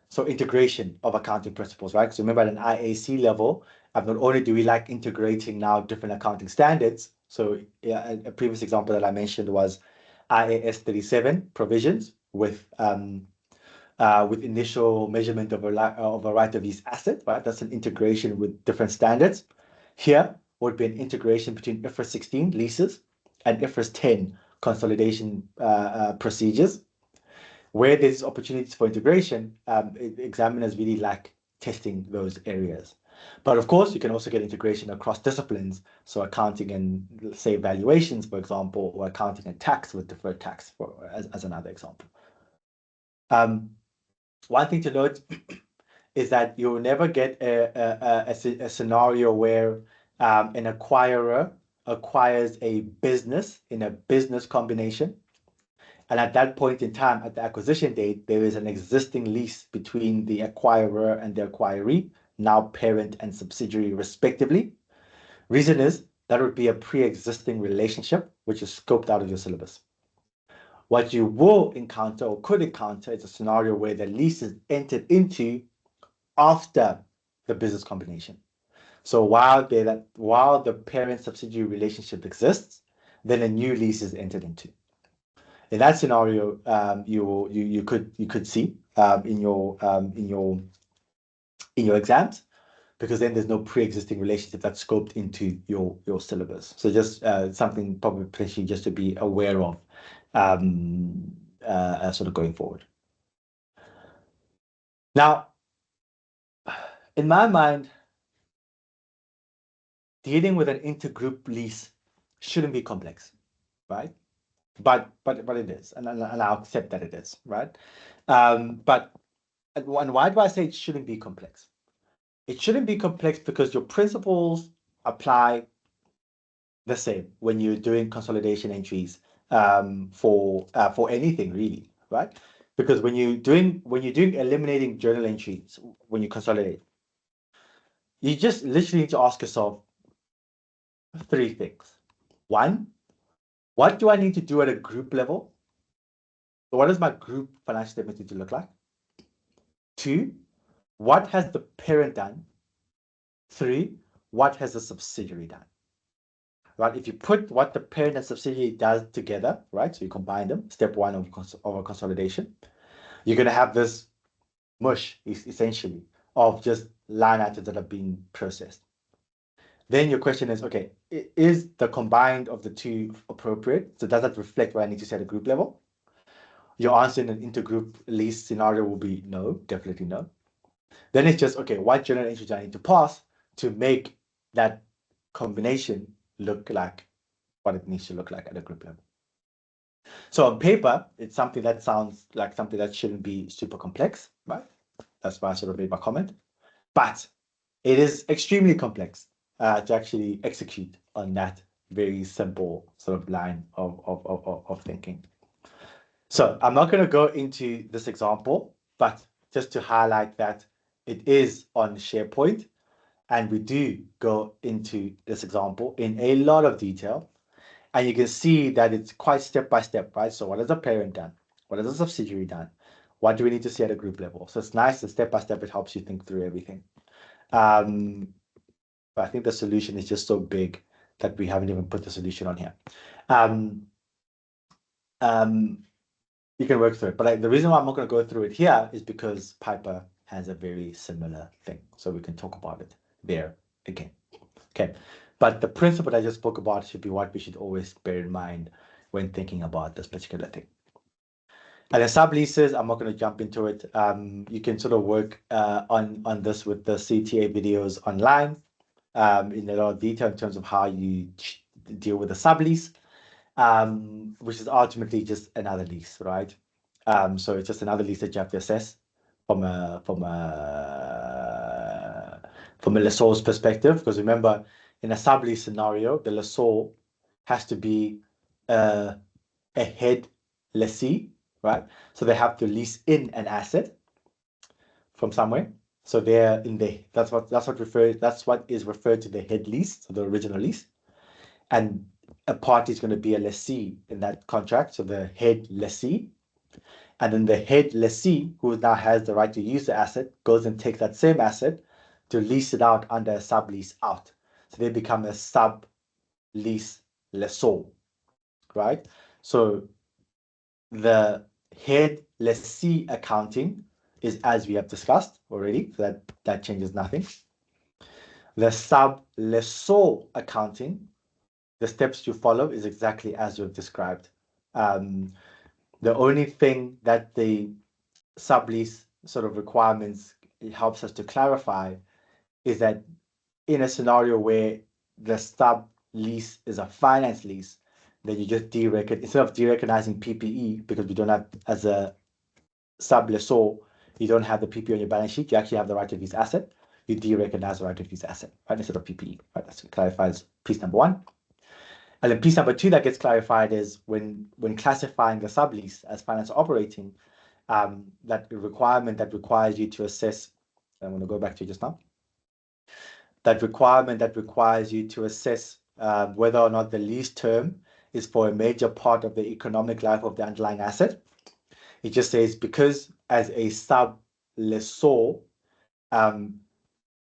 So integration of accounting principles, right? So remember at an IAC level, not only do we like integrating now different accounting standards. So yeah, a previous example that I mentioned was IAS 37 provisions with initial measurement of a right of use asset, right? That's an integration with different standards. Here would be an integration between IFRS 16 leases and IFRS 10 consolidation procedures. Where there's opportunities for integration, examiners really like testing those areas. But of course, you can also get integration across disciplines. So accounting and, say, valuations, for example, or accounting and tax with deferred tax, as another example. One thing to note is that you'll never get a scenario where an acquirer acquires a business in a business combination. And at that point in time, at the acquisition date, there is an existing lease between the acquirer and the acquiree, now parent and subsidiary respectively. Reason is that would be a pre-existing relationship, which is scoped out of your syllabus. What you will encounter or could encounter is a scenario where the lease is entered into after the business combination. So while the parent subsidiary relationship exists, then a new lease is entered into. In that scenario, you could see in your exams, because then there's no pre-existing relationship that's scoped into your syllabus. So just something probably potentially just to be aware of, sort of going forward. Now, in my mind, dealing with an intergroup lease shouldn't be complex, right? But it is, and I'll accept that it is, right? And why do I say it shouldn't be complex? It shouldn't be complex because your principles apply the same when you're doing consolidation entries for anything really, right? Because when you're doing eliminating journal entries, when you consolidate, you just literally need to ask yourself three things. One, what do I need to do at a group level? So what does my group financial statement need to look like? Two, what has the parent done? Three, what has the subsidiary done? Right? If you put what the parent and subsidiary does together, right? So you combine them, step one of a consolidation, you're going to have this mush, essentially, of just line items that are being processed. Then your question is, okay, is the combined of the two appropriate? So does that reflect what I need to say at a group level? Your answer in an intergroup lease scenario will be no, definitely no. Then it's just, okay, what journal entry do I need to pass to make that combination look like what it needs to look like at a group level? So on paper, it's something that sounds like something that shouldn't be super complex, right? That's why I sort of made my comment. But it is extremely complex to actually execute on that very simple sort of line of thinking. So I'm not going to go into this example, but just to highlight that it is on SharePoint, and we do go into this example in a lot of detail. And you can see that it's quite step by step, right? So what has the parent done? What has the subsidiary done? What do we need to see at a group level? So it's nice that step by step, it helps you think through everything. But I think the solution is just so big that we haven't even put the solution on here. You can work through it. But the reason why I'm not going to go through it here is because Piper has a very similar thing. So we can talk about it there again. Okay. But the principle I just spoke about should be what we should always bear in mind when thinking about this particular thing. And then subleases, I'm not going to jump into it. You can sort of work on this with the CTA videos online in a lot of detail in terms of how you deal with a sublease, which is ultimately just another lease, right? So it's just another lease that you have to assess from a lessor's perspective. Because remember, in a sublease scenario, the lessor has to be a head lessee, right? So they have to lease in an asset from somewhere. So they're in the that's what is referred to the head lease, so the original lease. And a party is going to be a lessee in that contract, so the head lessee. And then the head lessee, who now has the right to use the asset, goes and takes that same asset to lease it out under a sublease out. So they become a sublease lessor, right? So the head lessee accounting is as we have discussed already, so that changes nothing. The sub lessor accounting, the steps you follow is exactly as you've described. The only thing that the sublease sort of requirements it helps us to clarify is that in a scenario where the sublease is a finance lease, then you just instead of derecognizing PPE, because we don't have, as a sublessor, you don't have the PPE on your balance sheet, you actually have the right of use asset, you derecognize the right of use asset, right, instead of PPE, right? That clarifies piece number one. And then piece number two that gets clarified is when classifying the sublease as finance operating, that requirement that requires you to assess, I'm going to go back to just now, that requirement that requires you to assess whether or not the lease term is for a major part of the economic life of the underlying asset. It just says because as a sublessor,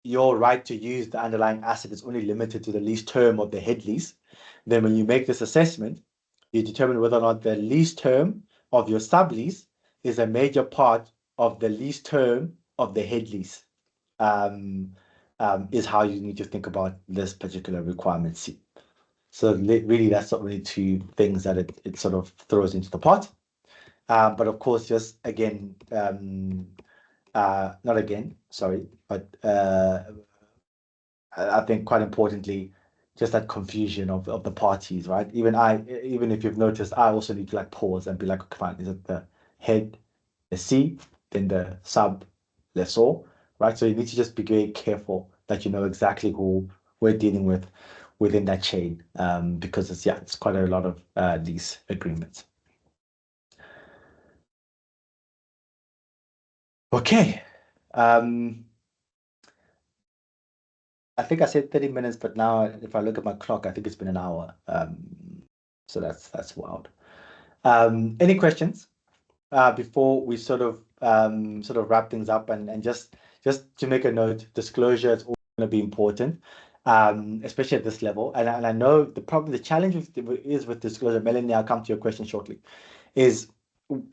your right to use the underlying asset is only limited to the lease term of the head lease, then when you make this assessment, you determine whether or not the lease term of your sublease is a major part of the lease term of the head lease. Is how you need to think about this particular requirement C. So really, that's the only two things that it sort of throws into the pot. But of course, just again, not again, sorry, but I think quite importantly, just that confusion of the parties, right? Even if you've noticed, I also need to like pause and be like, okay, fine, is it the head, the C, then the sub, lessor, right? So you need to just be very careful that you know exactly who we're dealing with within that chain, because it's quite a lot of lease agreements. Okay. I think I said 30 minutes, but now if I look at my clock, I think it's been an hour. So that's wild. Any questions before we sort of wrap things up, and just to make a note, disclosure is always going to be important, especially at this level. And I know the challenge is with disclosure. Melanie, I'll come to your question shortly. Is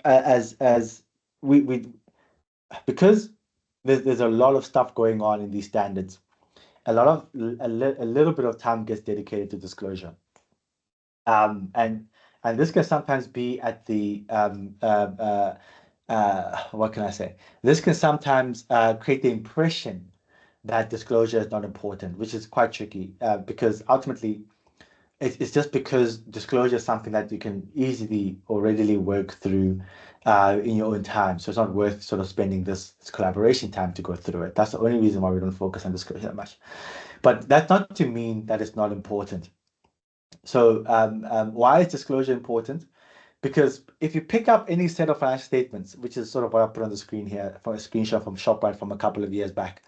as we because there's a lot of stuff going on in these standards. A little bit of time gets dedicated to disclosure, and this can sometimes be at the what can I say? This can sometimes create the impression that disclosure is not important, which is quite tricky, because ultimately it's just because disclosure is something that you can easily or readily work through in your own time. So it's not worth sort of spending this collaboration time to go through it. That's the only reason why we don't focus on disclosure that much. But that's not to mean that it's not important. So why is disclosure important? Because if you pick up any set of financial statements, which is sort of what I put on the screen here for a screenshot from ShopRite from a couple of years back,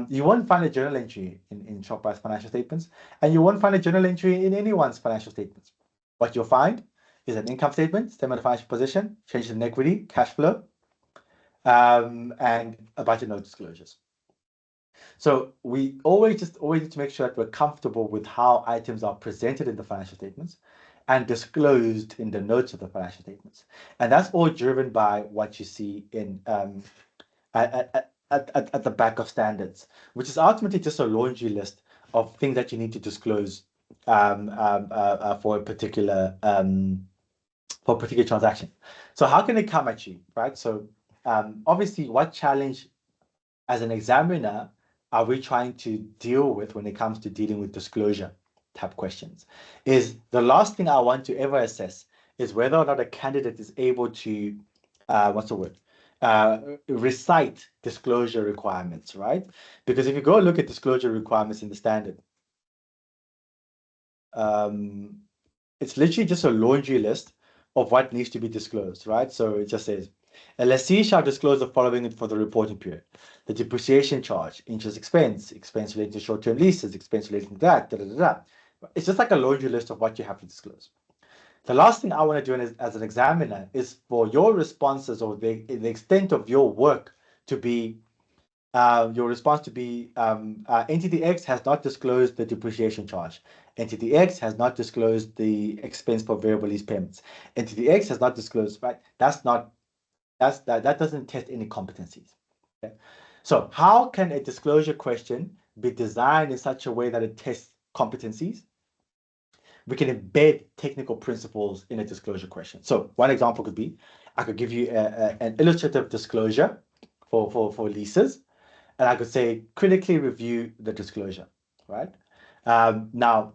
you won't find a journal entry in ShopRite's financial statements, and you won't find a journal entry in anyone's financial statements. What you'll find is an income statement, statement of financial position, changes in equity, cash flow, and a budget note disclosures. So we always need to make sure that we're comfortable with how items are presented in the financial statements and disclosed in the notes of the financial statements. And that's all driven by what you see in at the back of standards, which is ultimately just a laundry list of things that you need to disclose for a particular transaction. So how can it come at you, right? So obviously, what challenge as an examiner are we trying to deal with when it comes to dealing with disclosure type questions? Is the last thing I want to ever assess is whether or not a candidate is able to recite disclosure requirements, right? Because if you go look at disclosure requirements in the standard, it's literally just a laundry list of what needs to be disclosed, right? So it just says, a lessee shall disclose the following for the reporting period: the depreciation charge, interest expense, expense related to short-term leases, expense relating to that, da, da, da, da. It's just like a laundry list of what you have to disclose. The last thing I want to do as an examiner is for your responses or the extent of your work to be, your response to be, entity X has not disclosed the depreciation charge. Entity X has not disclosed the expense for variable lease payments. Entity X has not disclosed, right? That doesn't test any competencies. Okay? So how can a disclosure question be designed in such a way that it tests competencies? We can embed technical principles in a disclosure question. So one example could be, I could give you an illustrative disclosure for leases, and I could say critically review the disclosure, right? Now,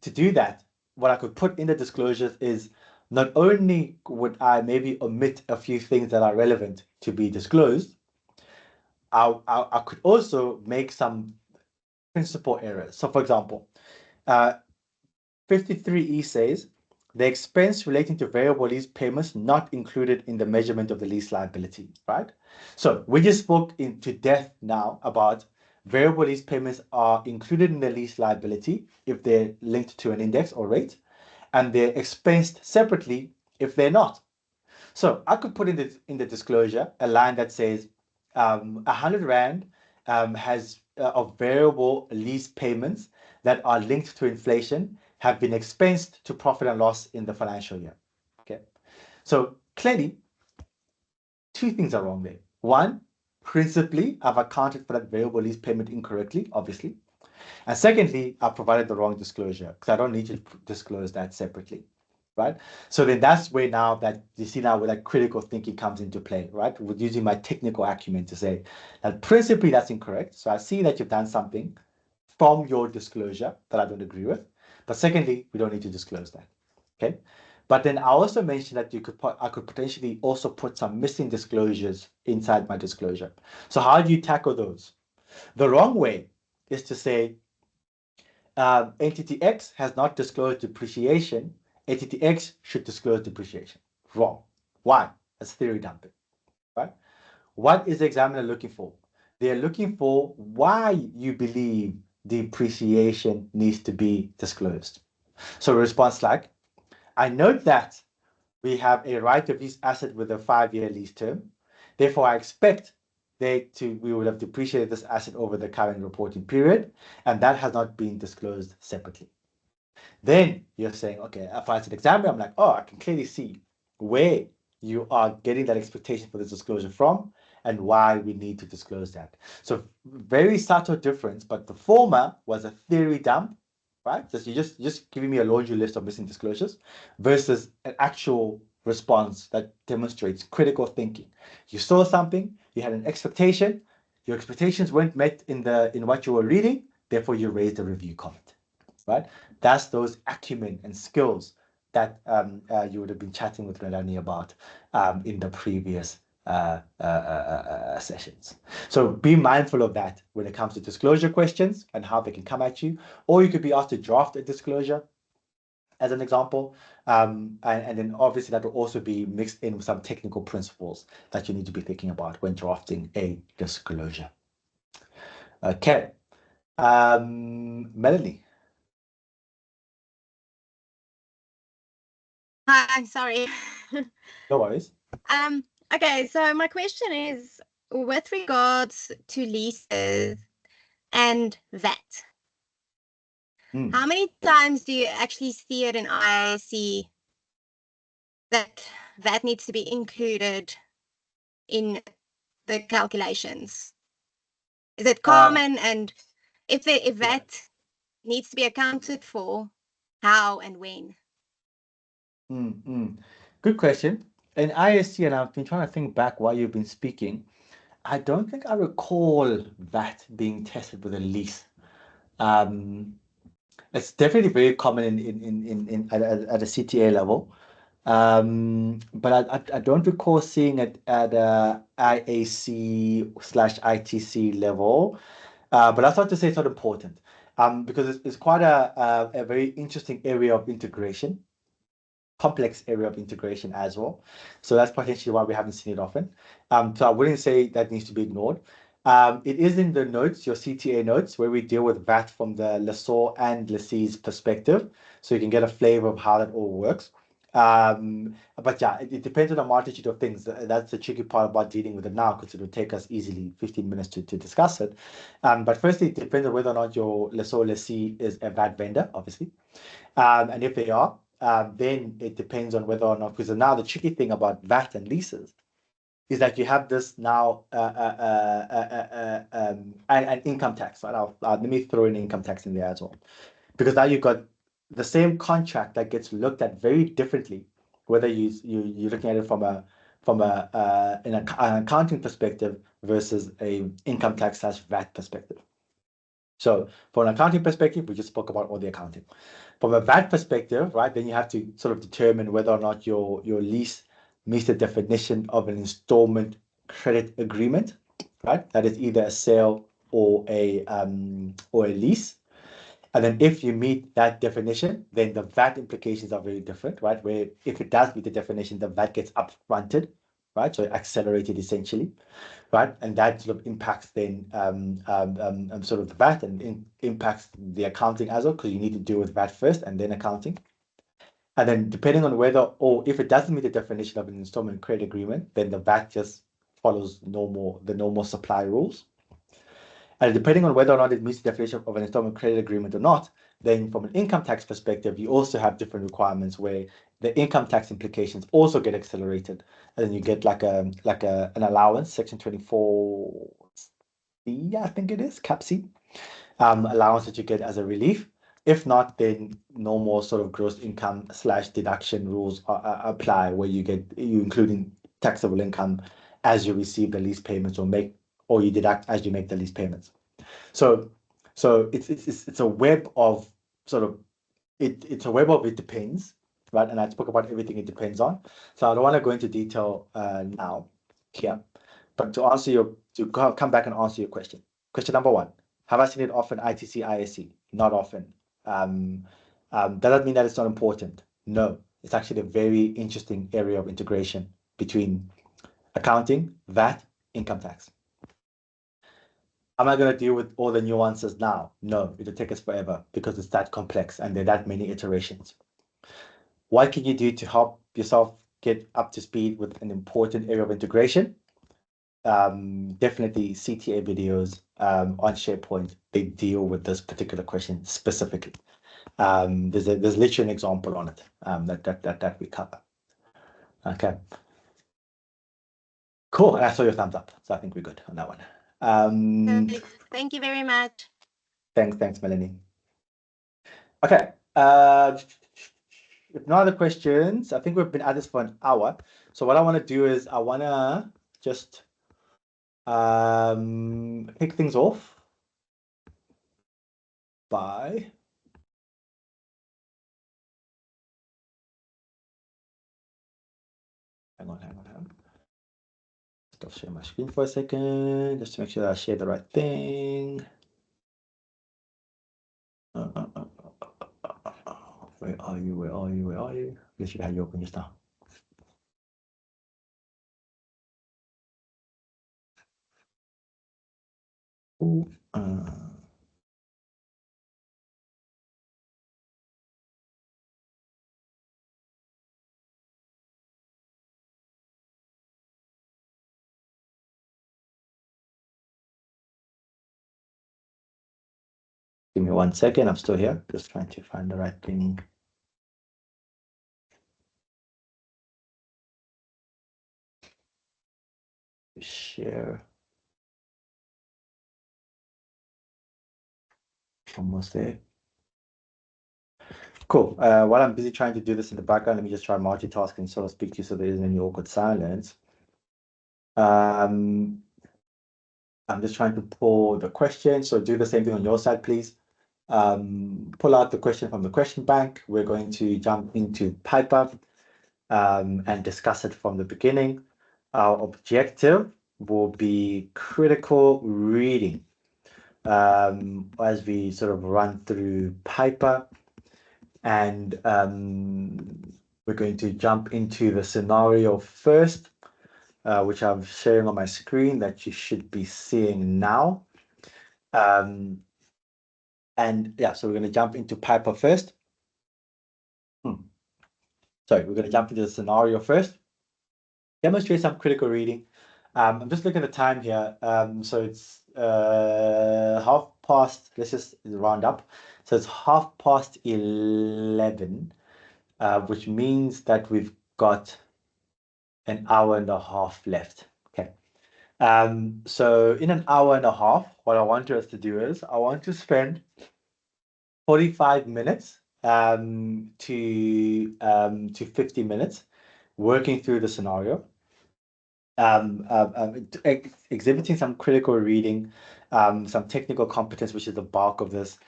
to do that, what I could put in the disclosures is not only would I maybe omit a few things that are relevant to be disclosed, I could also make some principal errors. So for example, 53E says, the expense relating to variable lease payments not included in the measurement of the lease liability, right? So we just spoke into depth now about variable lease payments are included in the lease liability if they're linked to an index or rate, and they're expensed separately if they're not. So I could put in the disclosure a line that says 100 Rand of variable lease payments that are linked to inflation have been expensed to profit and loss in the financial year. Okay, so clearly, two things are wrong there. One, principally, I've accounted for that variable lease payment incorrectly, obviously. And secondly, I provided the wrong disclosure because I don't need to disclose that separately, right? So then that's where now that you see now where that critical thinking comes into play, right? With using my technical acumen to say that principally that's incorrect. So I see that you've done something from your disclosure that I don't agree with. But secondly, we don't need to disclose that, okay? But then I also mentioned that I could potentially also put some missing disclosures inside my disclosure. So how do you tackle those? The wrong way is to say, entity X has not disclosed depreciation. Entity X should disclose depreciation. Wrong. Why? That's theory dumping, right? What is the examiner looking for? They're looking for why you believe depreciation needs to be disclosed. So a response like, I note that we have a right of use asset with a 5-year lease term. Therefore, I expect we would have depreciated this asset over the current reporting period, and that has not been disclosed separately. Then you're saying, okay, if I as an examiner, I'm like, oh, I can clearly see where you are getting that expectation for this disclosure from and why we need to disclose that. So very subtle difference, but the former was a theory dump, right? So you're just giving me a laundry list of missing disclosures versus an actual response that demonstrates critical thinking. You saw something, you had an expectation, your expectations weren't met in what you were reading, therefore you raised a review comment, right? That's those acumen and skills that you would have been chatting with Melanie about in the previous sessions. So be mindful of that when it comes to disclosure questions and how they can come at you. Or you could be asked to draft a disclosure as an example. And then obviously that will also be mixed in with some technical principles that you need to be thinking about when drafting a disclosure. Okay. Melanie. Hi, sorry. No worries. Okay, so my question is with regards to leases and VAT. How many times do you actually see it in IAC that VAT needs to be included in the calculations? Is it common? And if VAT needs to be accounted for, how and when? Good question. In ISC, and I've been trying to think back while you've been speaking, I don't think I recall that being tested with a lease. It's definitely very common at a CTA level, but I don't recall seeing it at a IAC/ITC level. But that's not to say it's not important, because it's quite a very interesting area of integration, complex area of integration as well. So that's potentially why we haven't seen it often. So I wouldn't say that needs to be ignored. It is in the notes, your CTA notes, where we deal with VAT from the lessor and lessee's perspective. So you can get a flavor of how that all works. But yeah, it depends on a multitude of things. That's the tricky part about dealing with it now, because it would take us easily 15 minutes to discuss it. But firstly, it depends on whether or not your lessor lessee is a VAT vendor, obviously. And if they are, then it depends on whether or not, because now the tricky thing about VAT and leases is that you have this now an income tax. Right? Let me throw in income tax in there as well, because now you've got the same contract that gets looked at very differently, whether you're looking at it from an accounting perspective versus a income tax/VAT perspective. So from an accounting perspective, we just spoke about all the accounting. From a VAT perspective, right, then you have to sort of determine whether or not your lease meets the definition of an installment credit agreement, right? That is either a sale or a lease. And then if you meet that definition, then the VAT implications are very different, right? Where if it does meet the definition, the VAT gets upfronted, right? So accelerated essentially, right? And that sort of impacts then sort of the VAT and impacts the accounting as well, because you need to deal with VAT first and then accounting. And then depending on whether or if it doesn't meet the definition of an installment credit agreement, then the VAT just follows the normal supply rules. And depending on whether or not it meets the definition of an installment credit agreement or not, then from an income tax perspective, you also have different requirements where the income tax implications also get accelerated. And then you get like an allowance, section 24C, I think it is, cap C, allowance that you get as a relief. If not, then normal sort of gross income / deduction rules apply, where you including taxable income as you receive the lease payments or you deduct as you make the lease payments. So it's a web of sort of it's a web of it depends, right? And I spoke about everything it depends on. So I don't want to go into detail now here, but to come back and answer your question. Question number one: have I seen it often? ITC, IAC, not often. Does that mean that it's not important? No, it's actually a very interesting area of integration between accounting, VAT, income tax. Am I going to deal with all the nuances now? No, it'll take us forever because it's that complex and there are that many iterations. What can you do to help yourself get up to speed with an important area of integration? Definitely CTA videos on SharePoint. They deal with this particular question specifically. There's literally an example on it that we cover. Okay. Cool. And I saw your thumbs up, so I think we're good on that one. Thank you very much. Thanks, Melanie. Okay. If no other questions, I think we've been at this for an hour. So what I want to do is I want to just kick things off by hang on. Stop sharing my screen for a second, just to make sure that I share the right thing. Where are you? You should have you open just now. Ooh, Give me 1 second. I'm still here. Just trying to find the right thing. Share. Almost there. Cool. While I'm busy trying to do this in the background, let me just try multitasking and sort of speak to you so there isn't any awkward silence. I'm just trying to pull the question. So do the same thing on your side, please. Pull out the question from the question bank. We're going to jump into Piper and discuss it from the beginning. Our objective will be critical reading as we sort of run through Piper. And we're going to jump into the scenario first, which I'm sharing on my screen that you should be seeing now. And yeah, so we're going to jump into Piper first. Sorry, we're going to jump into the scenario first. Demonstrate some critical reading. I'm just looking at the time here. So it's 11:30. Let's just round up. So it's 11:30, which means that we've got an hour and a half left. Okay. So in an hour and a half, what I want us to do is I want to spend 45 minutes to 50 minutes working through the scenario, exhibiting some critical reading, some technical competence, which is the bulk of this,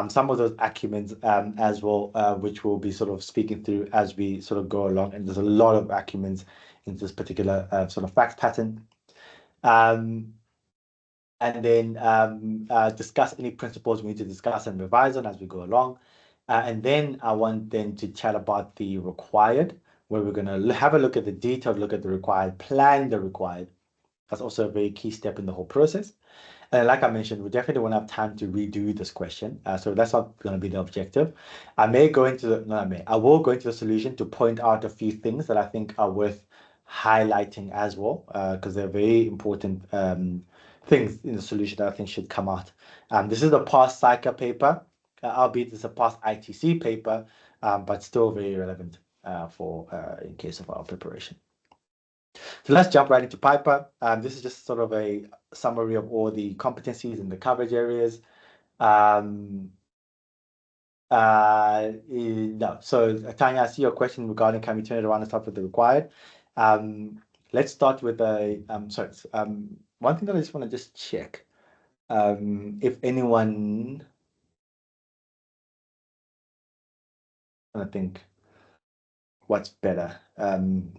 some of those acumens as well, which we'll be sort of speaking through as we sort of go along. And there's a lot of acumens in this particular sort of fact pattern. And then discuss any principles we need to discuss and revise on as we go along. And then I want then to chat about the required, where we're going to have a look at the detailed look at the required, plan the required. That's also a very key step in the whole process. And like I mentioned, we definitely won't have time to redo this question. So that's not going to be the objective. I will go into the solution to point out a few things that I think are worth highlighting as well, because they're very important things in the solution that I think should come out. This is a past psycha paper, albeit it's a past ITC paper, but still very relevant for in case of our preparation. So let's jump right into Piper. This is just sort of a summary of all the competencies and the coverage areas. No, so Tanya, I see your question regarding can we turn it around and start with the required. Let's start with a one thing that I just want to just check. If anyone, I think what's better,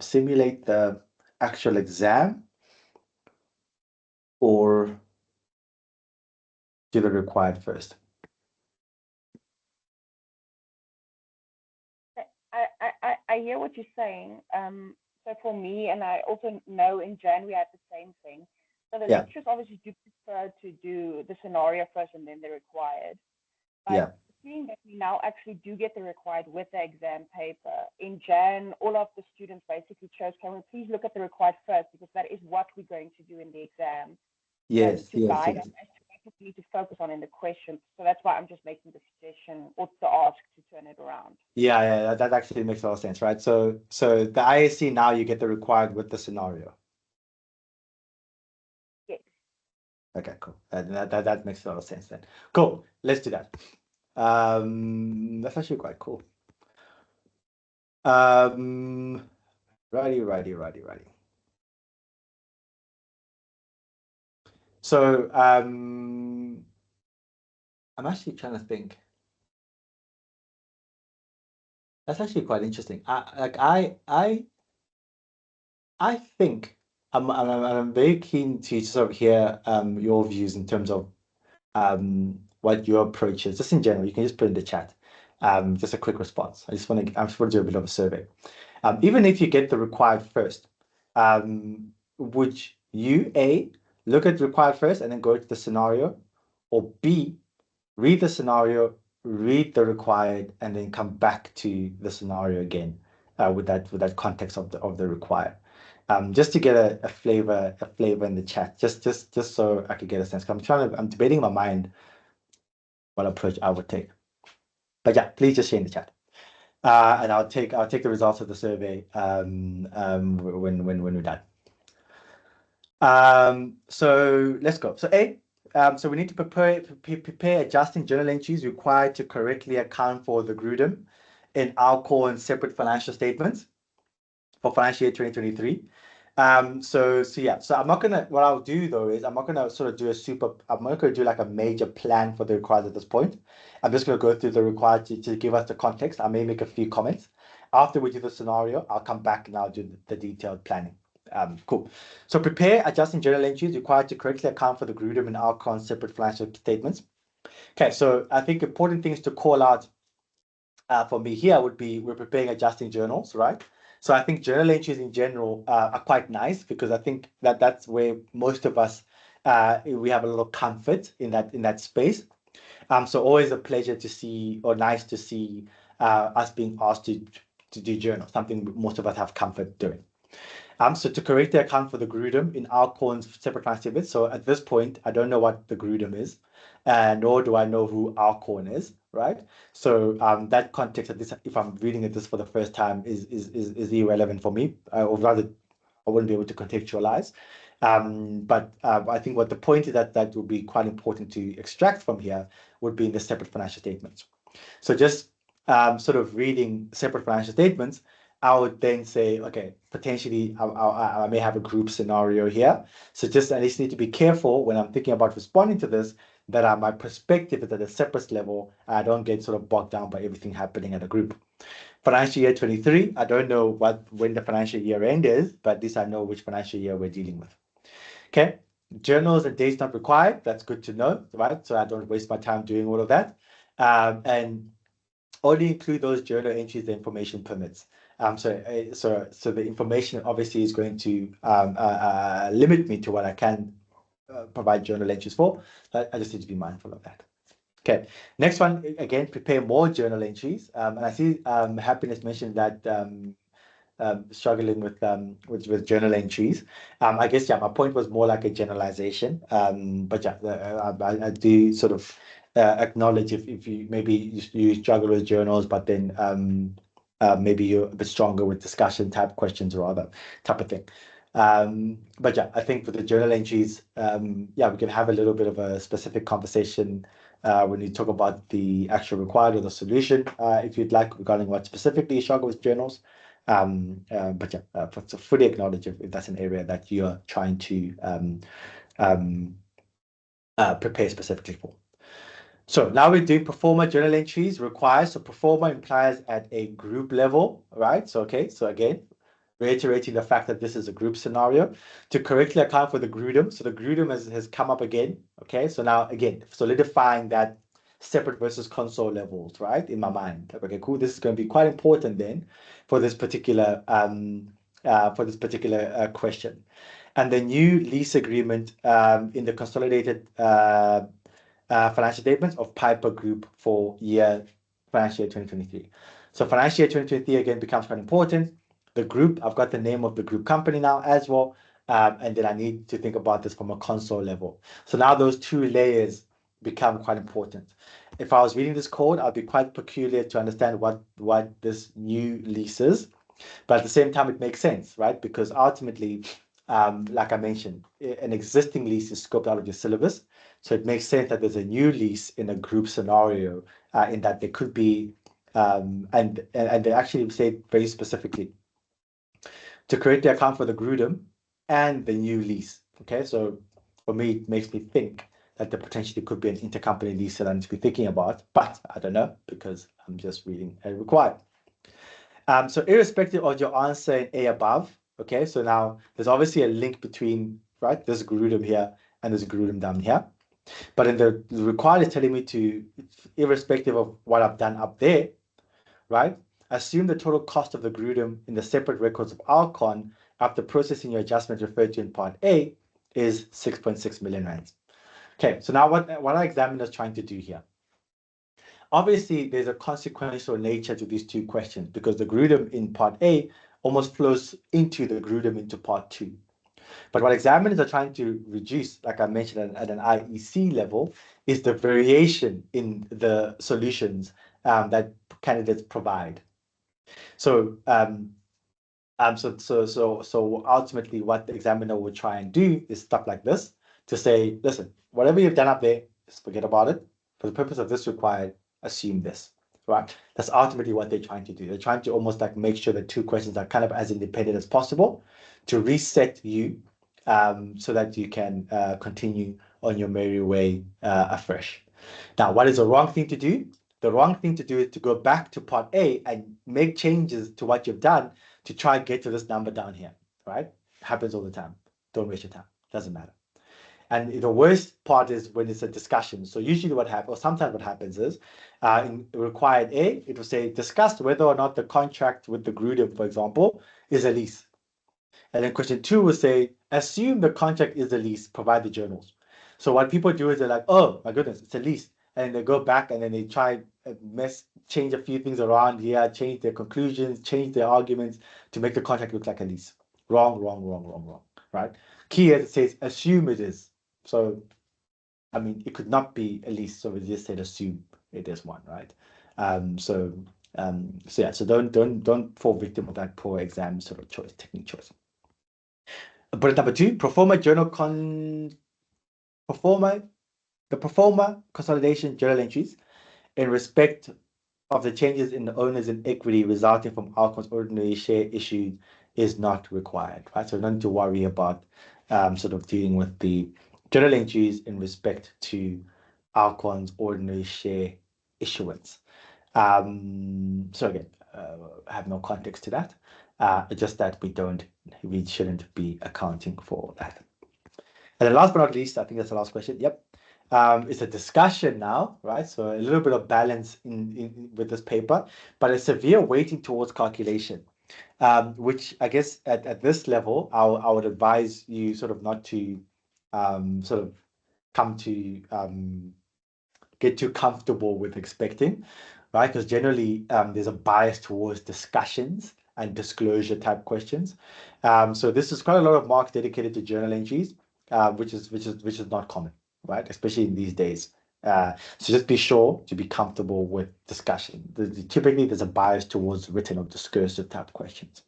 simulate the actual exam or do the required first? I hear what you're saying. So for me, and I also know in Jan we had the same thing. So the lecturers obviously do prefer to do the scenario first and then the required. But seeing that we now actually do get the required with the exam paper, in Jan, all of the students basically chose, can we please look at the required first, because that is what we're going to do in the exam. To guide us as to what we need to focus on in the questions. So that's why I'm just making the suggestion or the ask to turn it around. Yeah, that actually makes a lot of sense, right? So the IAC now you get the required with the scenario. Yes. Okay, cool. That makes a lot of sense then. Cool. Let's do that. That's actually quite cool. Righty. So I'm actually trying to think. That's actually quite interesting. I think I'm very keen to sort of hear your views in terms of what your approach is, just in general. You can just put in the chat. Just a quick response. I just want to do a bit of a survey. Even if you get the required first, would you A, look at required first and then go to the scenario, or B, read the scenario, read the required, and then come back to the scenario again with that context of the required. Just to get a flavor in the chat, just so I could get a sense. I'm debating in my mind what approach I would take. But yeah, please just share in the chat. And I'll take the results of the survey when we're done. So let's go. So A, so we need to prepare adjusting journal entries required to correctly account for the GRUDM in Alcorn separate financial statements for financial year 2023. So I'm not gonna, what I'll do though is I'm not gonna sort of do I'm not gonna do like a major plan for the required at this point. I'm just gonna go through the required to give us the context. I may make a few comments. After we do the scenario, I'll come back and I'll do the detailed planning. Cool. So prepare adjusting journal entries required to correctly account for the GRUDM and Alcorn separate financial statements. Okay, so I think important things to call out for me here would be we're preparing adjusting journals, right? So I think journal entries in general are quite nice because I think that's where most of us we have a lot of comfort in that space. So always a pleasure to see, or nice to see us being asked to do journals, something most of us have comfort doing. So to correctly account for the GRUDM in Alcorn's separate financial statements. So at this point, I don't know what the GRUDM is, nor do I know who Alcorn is, right? So that context, if I'm reading this for the first time, is irrelevant for me, or rather, I wouldn't be able to contextualize. But I think what the point is that would be quite important to extract from here would be in the separate financial statements. So just sort of reading separate financial statements, I would then say, okay, potentially I may have a group scenario here. So I just need to be careful when I'm thinking about responding to this, that my perspective is at a separate level. I don't get sort of bogged down by everything happening at a group. Financial year 23, I don't know when the financial year end is, but at least I know which financial year we're dealing with. Okay, journals and dates not required. That's good to know, right? So I don't waste my time doing all of that. And only include those journal entries the information permits. So the information obviously is going to limit me to what I can provide journal entries for. I just need to be mindful of that. Okay, next one, again, prepare more journal entries. And I see Happiness mentioned that struggling with journal entries. I guess yeah, my point was more like a generalization. But yeah, I do sort of acknowledge if you maybe you struggle with journals, but then maybe you're a bit stronger with discussion type questions or other type of thing. But yeah, I think for the journal entries, yeah, we can have a little bit of a specific conversation when you talk about the actual required or the solution, if you'd like, regarding what specifically you struggle with journals. But yeah, to fully acknowledge if that's an area that you're trying to prepare specifically for. So now we're doing performer journal entries requires. So performer implies at a group level, right? So, okay. So again, reiterating the fact that this is a group scenario to correctly account for the GRUDM. So the GRUDM has come up again. Okay. So now again, solidifying that separate versus console levels, right? In my mind. Okay, cool. This is going to be quite important then for this particular question. And the new lease agreement in the consolidated financial statements of Piper Group for financial year 2023. So financial year 2023 again becomes quite important. The group, I've got the name of the group company now as well. And then I need to think about this from a console level. So now those two layers become quite important. If I was reading this code, I'd be quite peculiar to understand what this new lease is. But at the same time, it makes sense, right? Because ultimately, like I mentioned, an existing lease is scoped out of your syllabus. So it makes sense that there's a new lease in a group scenario, in that there could be, and they actually say very specifically to create the account for the GRUDM and the new lease. Okay, so for me, it makes me think that there potentially could be an intercompany lease that I need to be thinking about, but I don't know because I'm just reading a required. So irrespective of your answer in A above, okay, so now there's obviously a link between, right, this GRUDM here and this GRUDM down here. But in the required is telling me to, irrespective of what I've done up there, right, assume the total cost of the GRUDM in the separate records of Alcon after processing your adjustment referred to in Part A is 6.6 million rands. Okay, so now what are examiners trying to do here? Obviously, there's a consequential nature to these two questions because the GRUDM in Part A almost flows into the GRUDM into Part 2. But what examiners are trying to reduce, like I mentioned at an IEC level, is the variation in the solutions that candidates provide. So, so ultimately, what the examiner will try and do is stuff like this to say, listen, whatever you've done up there, just forget about it. For the purpose of this required, assume this, right? That's ultimately what they're trying to do. They're trying to almost like make sure that two questions are kind of as independent as possible to reset you, so that you can continue on your merry way afresh. Now, what is the wrong thing to do? The wrong thing to do is to go back to Part A and make changes to what you've done to try and get to this number down here, right? It happens all the time. Don't waste your time. Doesn't matter. And the worst part is when it's a discussion. So usually what happens, or sometimes what happens is, in required A, it will say, discuss whether or not the contract with the GRUDM, for example, is a lease. And then question 2 will say, assume the contract is a lease, provide the journals. So what people do is they're like, oh my goodness, it's a lease. And they go back and then they try change a few things around here, change their conclusions, change their arguments to make the contract look like a lease. Wrong, wrong, wrong, wrong, wrong, right? Key is it says, assume it is. So, I mean, it could not be a lease, so we just said assume it is one, right? So yeah, so don't fall victim of that poor exam sort of choice, technique choice. Bullet number 2, performer consolidation journal entries in respect of the changes in the owners and equity resulting from Alcon's ordinary share issued is not required, right? So don't need to worry about sort of dealing with the journal entries in respect to Alcon's ordinary share issuance. So again, I have no context to that. Just that we shouldn't be accounting for that. And then last but not least, I think that's the last question. Yep. It's a discussion now, right? So a little bit of balance with this paper, but a severe weighting towards calculation, which I guess at this level, I would advise you sort of not to sort of come to get too comfortable with expecting, right? Because generally there's a bias towards discussions and disclosure type questions. So this is quite a lot of marks dedicated to journal entries, which is not common, right? Especially in these days. So just be sure to be comfortable with discussion. Typically, there's a bias towards written or discursive type questions.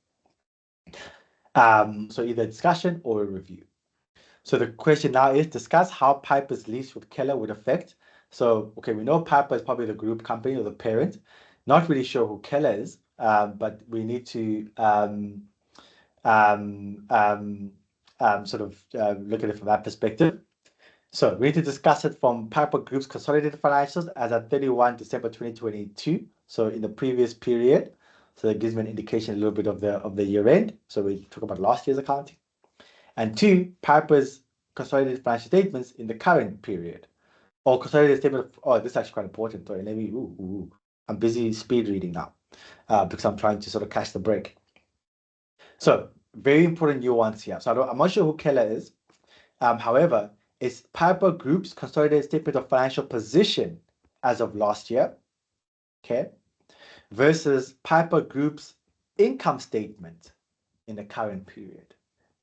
So either discussion or a review. So the question now is, discuss how Piper's lease with Keller would affect. So, okay, we know Piper is probably the group company or the parent. Not really sure who Keller is, but we need to sort of look at it from that perspective. So we need to discuss it from Piper Group's consolidated financials as at 31 December 2022. So in the previous period. So that gives me an indication a little bit of the year end. So we talk about last year's accounting. And two, Piper's consolidated financial statements in the current period. Or consolidated statement of, oh, this is actually quite important. Sorry, let me, I'm busy speed reading now because I'm trying to sort of catch the break. So very important nuance here. So I'm not sure who Keller is. However, it's Piper Group's consolidated statement of financial position as of last year, okay, versus Piper Group's income statement in the current period.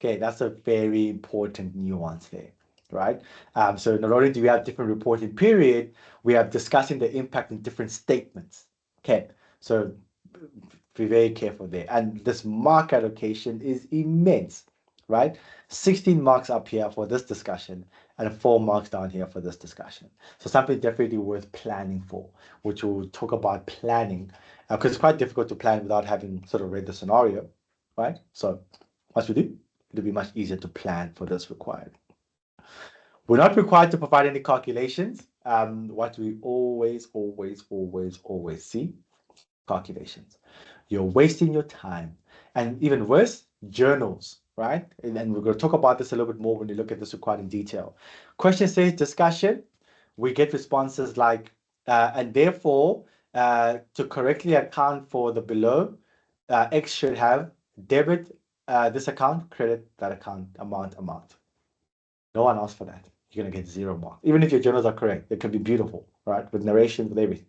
Okay, that's a very important nuance there, right? So not only do we have different reporting period, we are discussing the impact in different statements. Okay, so be very careful there. And this mark allocation is immense, right? 16 marks up here for this discussion and 4 marks down here for this discussion. So something definitely worth planning for, which we'll talk about planning, because it's quite difficult to plan without having sort of read the scenario, right? So once we do, it'll be much easier to plan for this required. We're not required to provide any calculations. What we always see, calculations. You're wasting your time. And even worse, journals, right? And we're going to talk about this a little bit more when you look at this required in detail. Question says discussion. We get responses like, and therefore, to correctly account for the below, X should have debit this account, credit that account, amount. No one asked for that. You're going to get 0 marks. Even if your journals are correct, they can be beautiful, right? With narration, with everything.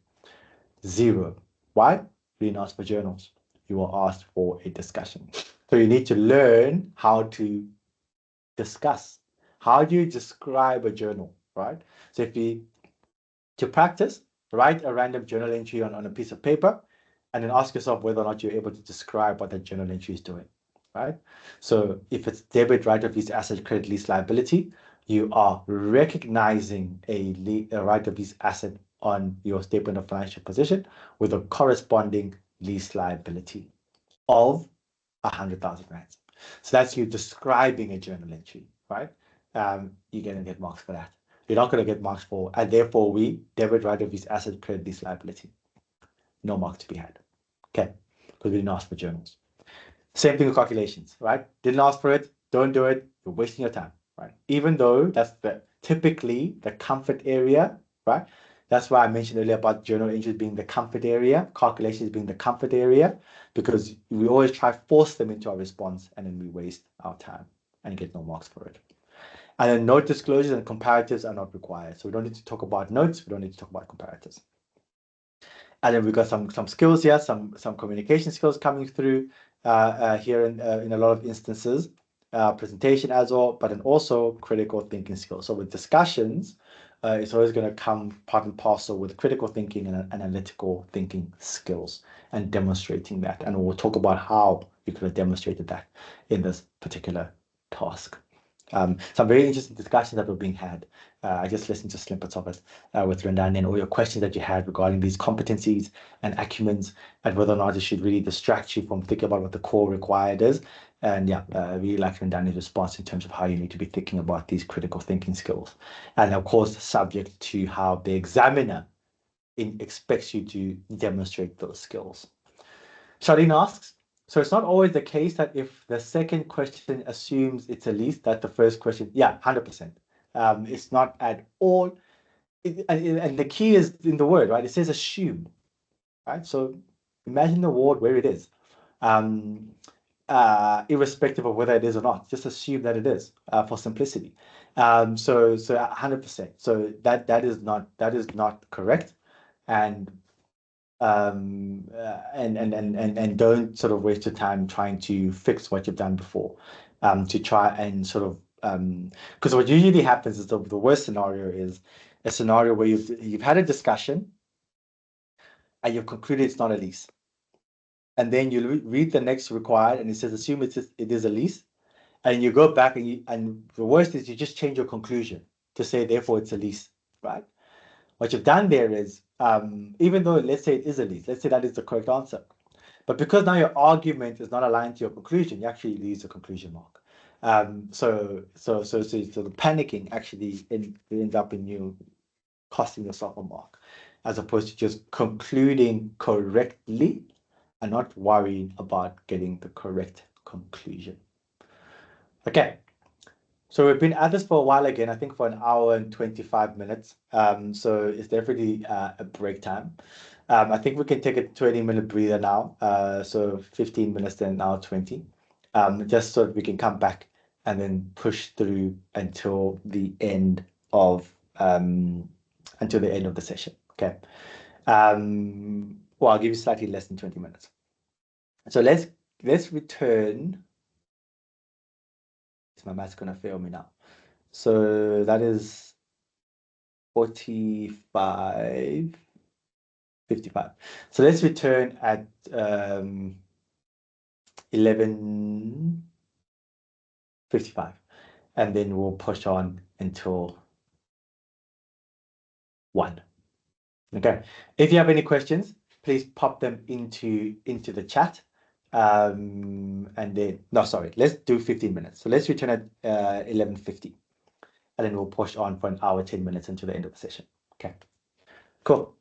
0. Why? You didn't ask for journals. You were asked for a discussion. So you need to learn how to discuss. How do you describe a journal, right? So to practice, write a random journal entry on a piece of paper and then ask yourself whether or not you're able to describe what that journal entry is doing, right? So if it's debit, right of lease asset, credit, lease liability, you are recognizing a right of lease asset on your statement of financial position with a corresponding lease liability of 100,000 rands. So that's you describing a journal entry, right? You're going to get marks for that. You're not going to get marks for, and therefore we debit right of lease asset, credit, lease liability. No mark to be had. Okay, because we didn't ask for journals. Same thing with calculations, right? Didn't ask for it, don't do it, you're wasting your time, right? Even though that's typically the comfort area, right? That's why I mentioned earlier about journal entries being the comfort area, calculations being the comfort area, because we always try to force them into our response and then we waste our time and get no marks for it. And then note disclosures and comparatives are not required. So we don't need to talk about notes, we don't need to talk about comparatives. And then we've got some skills here, some communication skills coming through here in a lot of instances, presentation as well, but then also critical thinking skills. So with discussions, it's always going to come part and parcel with critical thinking and analytical thinking skills and demonstrating that. And we'll talk about how you could have demonstrated that in this particular task. Some very interesting discussions that were being had. I just listened to snippets of it with Rendani and all your questions that you had regarding these competencies and acumens and whether or not it should really distract you from thinking about what the core required is. And yeah, I really like Rendani's response in terms of how you need to be thinking about these critical thinking skills. And of course, subject to how the examiner expects you to demonstrate those skills. Charlene asks, so it's not always the case that if the second question assumes it's a lease, that the first question, yeah, 100%. It's not at all. And the key is in the word, right? It says assume, right? So imagine the word where it is, irrespective of whether it is or not. Just assume that it is for simplicity. So 100%. So that is not correct. And and don't sort of waste your time trying to fix what you've done before, to try and sort of because what usually happens is the worst scenario is a scenario where you've had a discussion and you've concluded it's not a lease, and then you read the next required and it says assume it is a lease, and you go back and the worst is you just change your conclusion to say therefore it's a lease, right? What you've done there is, even though let's say it is a lease, let's say that is the correct answer, but because now your argument is not aligned to your conclusion, you actually lose the conclusion mark. So the panicking actually ends up in you costing yourself a mark, as opposed to just concluding correctly and not worrying about getting the correct conclusion. Okay. So we've been at this for a while again, I think for an hour and 25 minutes. So it's definitely a break time. I think we can take a 20-minute breather now. So 15 minutes, then now 20. Just so that we can come back and then push through until the end of the session. Okay. Well, I'll give you slightly less than 20 minutes. So let's return. Is my math's gonna fail me now? So that is 45, 55. So let's return at 11:55, and then we'll push on until 1. Okay. If you have any questions, please pop them into the chat. And then no, sorry, let's do 15 minutes. So let's return at 11:50. And then we'll push on for an hour, 10 minutes into the end of the session. Okay, cool.